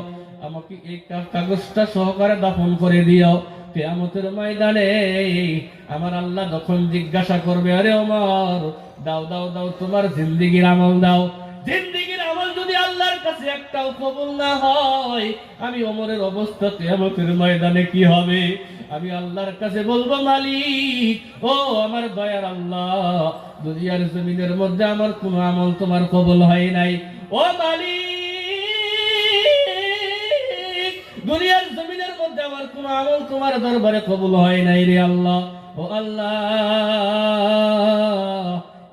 আমাকে এই কাগজটা সহকারে দাফন করে দিও। কিয়ামতের ময়দানে আমার আল্লাহ যখন জিজ্ঞাসা করবে, আরে ওমর দাও দাও দাও তোমার জিন্দেগীর আমল দাও, জিন্দেগীর আমল যদি আল্লাহর কাছে একটাও কবুল না হয়, আমি ওমরের অবস্থা কিয়ামতের ময়দানে কি হবে? আমি আল্লাহর কাছে বলবো, মালিক ও আমার দয়ার আল্লাহ, দুনিয়ার জমিনের মধ্যে আমার কোনো আমল তোমার কবুল হয় নাই। ও মালিক, দুনিয়ার জমিনের মধ্যে আমার কোনো আমল তোমার দরবারে কবুল হয় নাই রে আল্লাহ। ও আল্লাহ,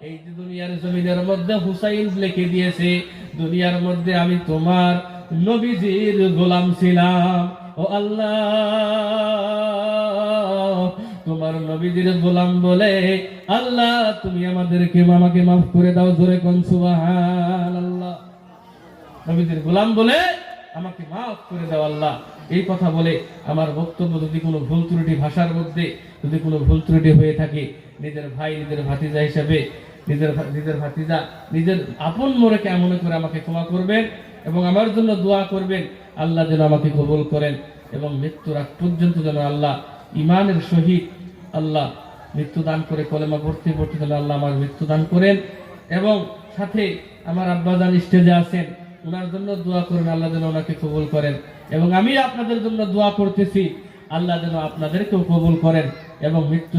এই যে দুনিয়ার জমিনের মধ্যে হুসাইন লিখে দিয়েছে, দুনিয়ার মধ্যে আমি তোমার নবীজির গোলাম ছিলাম। ও আল্লাহ, তোমার নবীজির গোলাম বলে আল্লাহ তুমি আমাকে মাফ করে দাও। জোরে কোন সুবহানাল্লাহ। নবীজির গোলাম বলে আমাকে মাফ করে দাও আল্লাহ। এই কথা বলে আমার বক্তব্য যদি কোনো ভুল ত্রুটি, ভাষার মধ্যে যদি কোনো ভুল ত্রুটি হয়ে থাকে, নিজের ভাই, নিজের ভাতিজা হিসাবে, নিজের ভাতিজা, নিজের আপন মোড়কে মনে করে আমাকে ক্ষমা করবেন এবং আমার জন্য দোয়া করবেন। আল্লাহ যেন আমাকে কবুল করেন এবং মৃত্যুর আগ পর্যন্ত যেন আল্লাহ ইমানের সহিত আল্লাহ মৃত্যু দান করে, কলেমা পড়তে পড়তে যেন আল্লাহ আমার মৃত্যু দান করেন। এবং সাথে আমার আব্বাজান স্টেজে আছেন, ওনার জন্য দোয়া করেন, আল্লাহ যেন ওনাকে কবুল করেন। এবং আমি আপনাদের জন্য দোয়া করতেছি, আল্লাহ যেন আপনাদেরকেও কবুল করেন এবং মৃত্যু